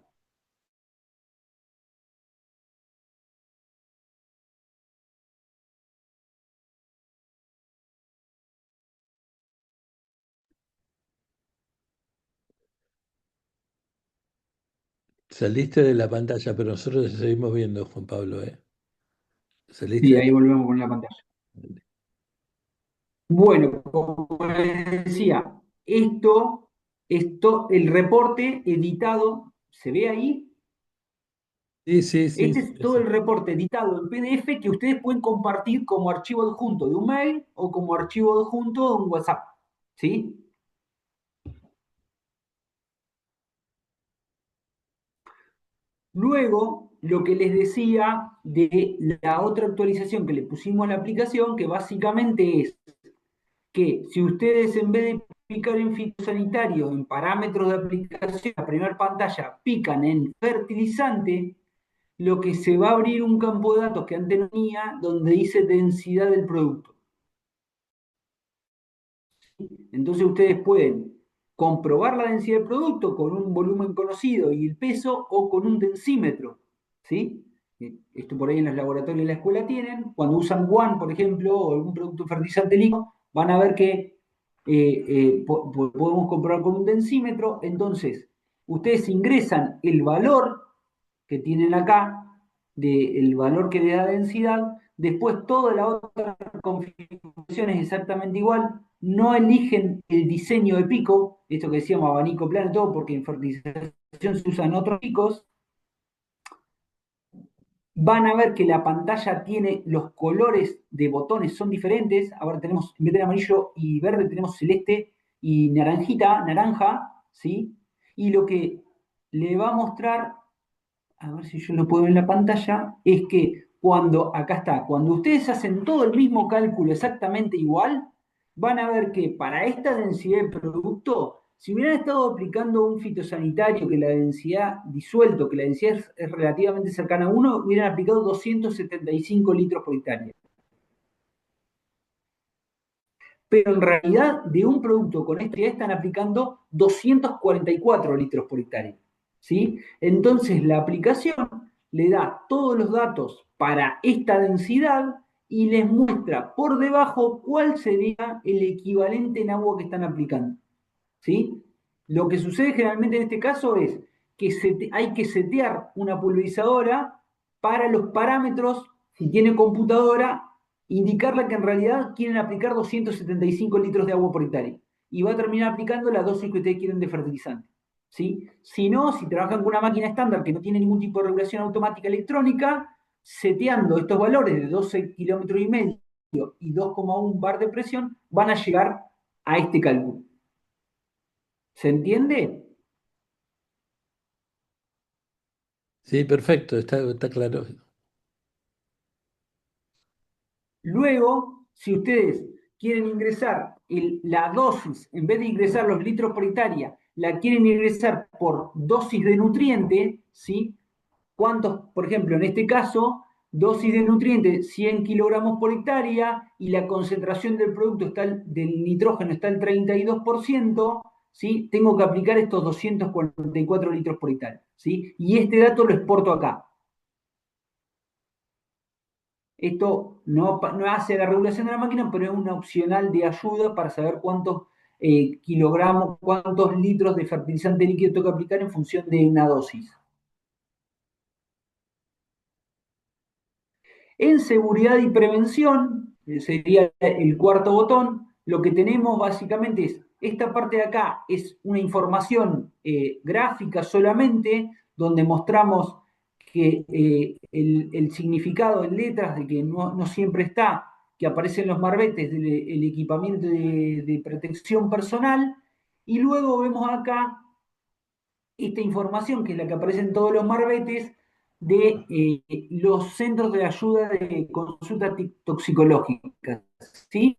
Saliste de la pantalla, pero nosotros te seguimos viendo, Juan Pablo, ¿eh? Saliste Sí, de ahí volvemos con la pantalla. Bueno, como les decía, el reporte editado, ¿se ve ahí? Sí, sí, sí, Este sí, es todo sí. el reporte editado en PDF que ustedes pueden compartir como archivo adjunto de un mail o como archivo adjunto de un WhatsApp. ¿Sí? Luego, lo que les decía de la otra actualización que le pusimos a la aplicación, que básicamente es que si ustedes en vez de picar en fitosanitario, en parámetros de aplicación, la primera pantalla, pican en fertilizante, lo que se va a abrir un campo de datos que antes no tenía, donde dice densidad del producto. Entonces ustedes pueden comprobar la densidad del producto con un volumen conocido y el peso o con un densímetro, ¿sí? Esto por ahí en los laboratorios de la escuela tienen. Cuando usan One, por ejemplo, o algún producto fertilizante líquido, van a ver que podemos comprobar con un densímetro. Entonces, ustedes ingresan el valor que tienen acá, el valor que le da densidad, después toda la otra configuración es exactamente igual, no eligen el diseño de pico, esto que decíamos abanico plano y todo, porque en fertilización se usan otros picos. Van a ver que la pantalla tiene los colores de botones son diferentes. Ahora tenemos, en vez de amarillo y verde, tenemos celeste y naranja, ¿sí? Y lo que le va a mostrar, a ver si yo lo puedo ver en la pantalla, es que acá está, cuando ustedes hacen todo el mismo cálculo exactamente igual, van a ver que para esta densidad de producto, si hubieran estado aplicando un fitosanitario que la densidad disuelto, que la densidad es relativamente cercana a 1, hubieran aplicado 275 litros por hectárea. Pero en realidad de un producto con esta están aplicando 244 litros por hectárea. ¿Sí? Entonces la aplicación le da todos los datos para esta densidad y les muestra por debajo cuál sería el equivalente en agua que están aplicando. ¿Sí? Lo que sucede generalmente en este caso es que hay que setear una pulverizadora para los parámetros, si tiene computadora, indicarle que en realidad quieren aplicar 275 litros de agua por hectárea. Y va a terminar aplicando la dosis que ustedes quieren de fertilizante. ¿Sí? Si no, si trabajan con una máquina estándar que no tiene ningún tipo de regulación automática electrónica, seteando estos valores de 12 kilómetros y medio y 2,1 bar de presión, van a llegar a este cálculo. ¿Se entiende? Sí, perfecto, está claro. Luego, si ustedes quieren ingresar la dosis, en vez de ingresar los litros por hectárea, la quieren ingresar por dosis de nutriente, ¿sí? ¿Cuántos, por ejemplo, en este caso, dosis de nutriente 100 kilogramos por hectárea y la concentración del producto del nitrógeno está al 32%, ¿sí? Tengo que aplicar estos 244 litros por hectárea, ¿sí? Y este dato lo exporto acá. Esto no hace la regulación de la máquina, pero es una opcional de ayuda para saber cuántos kilogramos, cuántos litros de fertilizante líquido tengo que aplicar en función de una dosis. En seguridad y prevención, sería el cuarto botón, lo que tenemos básicamente es, esta parte de acá es una información gráfica solamente, donde mostramos que el significado en letras de que no siempre está, que aparecen los marbetes del equipamiento de protección personal, y luego vemos acá esta información, que es la que aparece en todos los marbetes, de los centros de ayuda de consulta toxicológica. ¿Sí?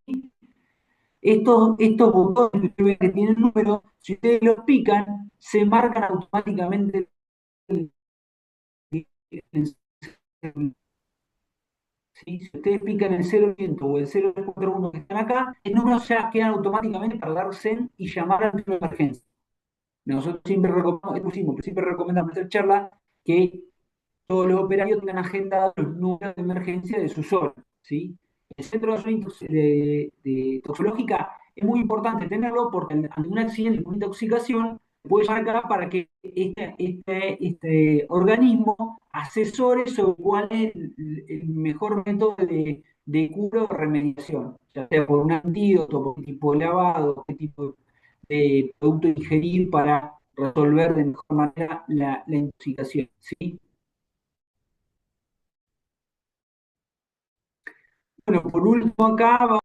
Estos botones que tienen números, si ustedes los pican, se marcan automáticamente ¿sí? Si ustedes pican el 0% o el 041 que están acá, los números ya quedan automáticamente para dar CEN y llamar a la emergencia. Nosotros siempre recomendamos hacer charlas que todos los operarios tengan agendados los números de emergencia de su zona, ¿sí? El centro de ayuda de toxicológica es muy importante tenerlo porque ante un accidente, una intoxicación, puede llegar acá para que este organismo asesore sobre cuál es el mejor método de cura o remediación, ya sea por un antídoto, por qué tipo de lavado, qué tipo de producto ingerir para resolver de mejor manera la intoxicación, ¿sí? Bueno, por último acá,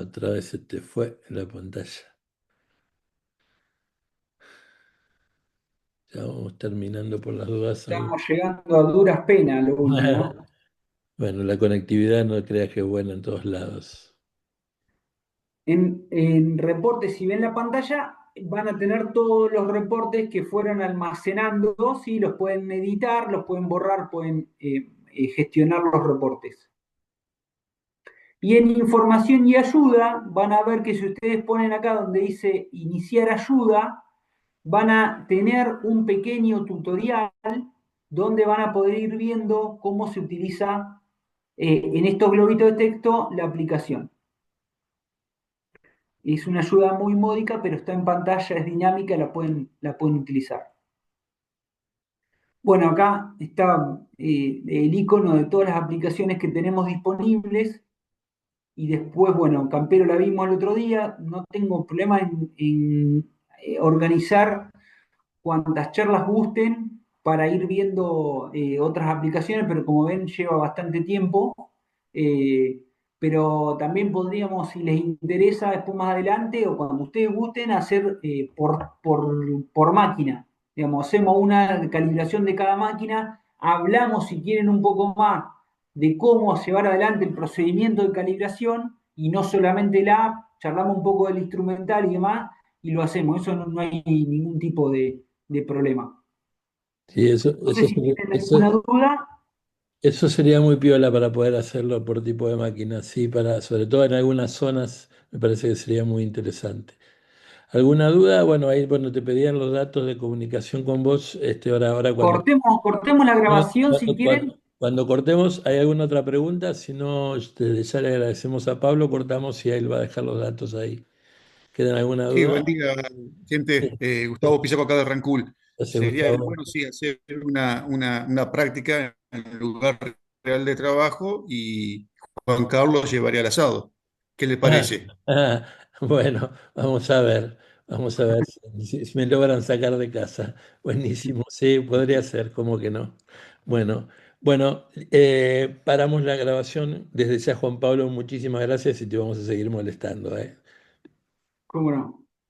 Otra vez se te fue la pantalla. Ya vamos terminando por las dudas. estamos llegando a duras penas, lo último. Bueno, la conectividad no creas que es buena en todos lados. En reportes, si ven la pantalla, van a tener todos los reportes que fueron almacenando, ¿sí? Los pueden editar, los pueden borrar, pueden gestionar los reportes. Y en información y ayuda, van a ver que si ustedes ponen acá donde dice iniciar ayuda, van a tener un pequeño tutorial donde van a poder ir viendo cómo se utiliza en estos globitos de texto la aplicación. Es una ayuda muy módica, pero está en pantalla, es dinámica, la pueden utilizar. Bueno, acá está el icono de todas las aplicaciones que tenemos disponibles. Y después, bueno, Campero la vimos el otro día. No tengo problema en organizar cuantas charlas gusten para ir viendo otras aplicaciones, pero como ven, lleva bastante tiempo. Eh, pero también podríamos, si les interesa, después más adelante o cuando ustedes gusten, hacer por máquina. Digamos, hacemos una calibración de cada máquina, hablamos si quieren un poco más de cómo llevar adelante el procedimiento de calibración y no solamente la app, charlamos un poco del instrumental y demás, y lo hacemos. Eso no hay ningún tipo de problema. Sí, eso, No sé si tienen alguna duda. eso sería muy piola para poder hacerlo por tipo de máquina, sí, sobre todo en algunas zonas me parece que sería muy interesante. ¿Alguna duda? Bueno, ahí bueno, te pedían los datos de comunicación con vos, ahora cuando, Cortemos la grabación si quieren. cuando cortemos, ¿hay alguna otra pregunta? Si no, ya le agradecemos a Pablo, cortamos y ahí él va a dejar los datos ahí. ¿Quedan alguna Sí, duda? buen día, gente. Sí, Gustavo Pisaco acá de Rancul. gracias, Sería Gustavo. bueno, sí, hacer una práctica en el lugar real de trabajo y Juan Carlos llevaría el asado. ¿Qué le Ah, parece? ah, bueno, vamos a ver si me logran sacar de casa. Buenísimo, sí, podría ser, ¿cómo que no? Bueno, bueno, paramos la grabación. Desde ya, Juan Pablo, muchísimas gracias y te vamos a seguir molestando, ¿eh? ¿Cómo no?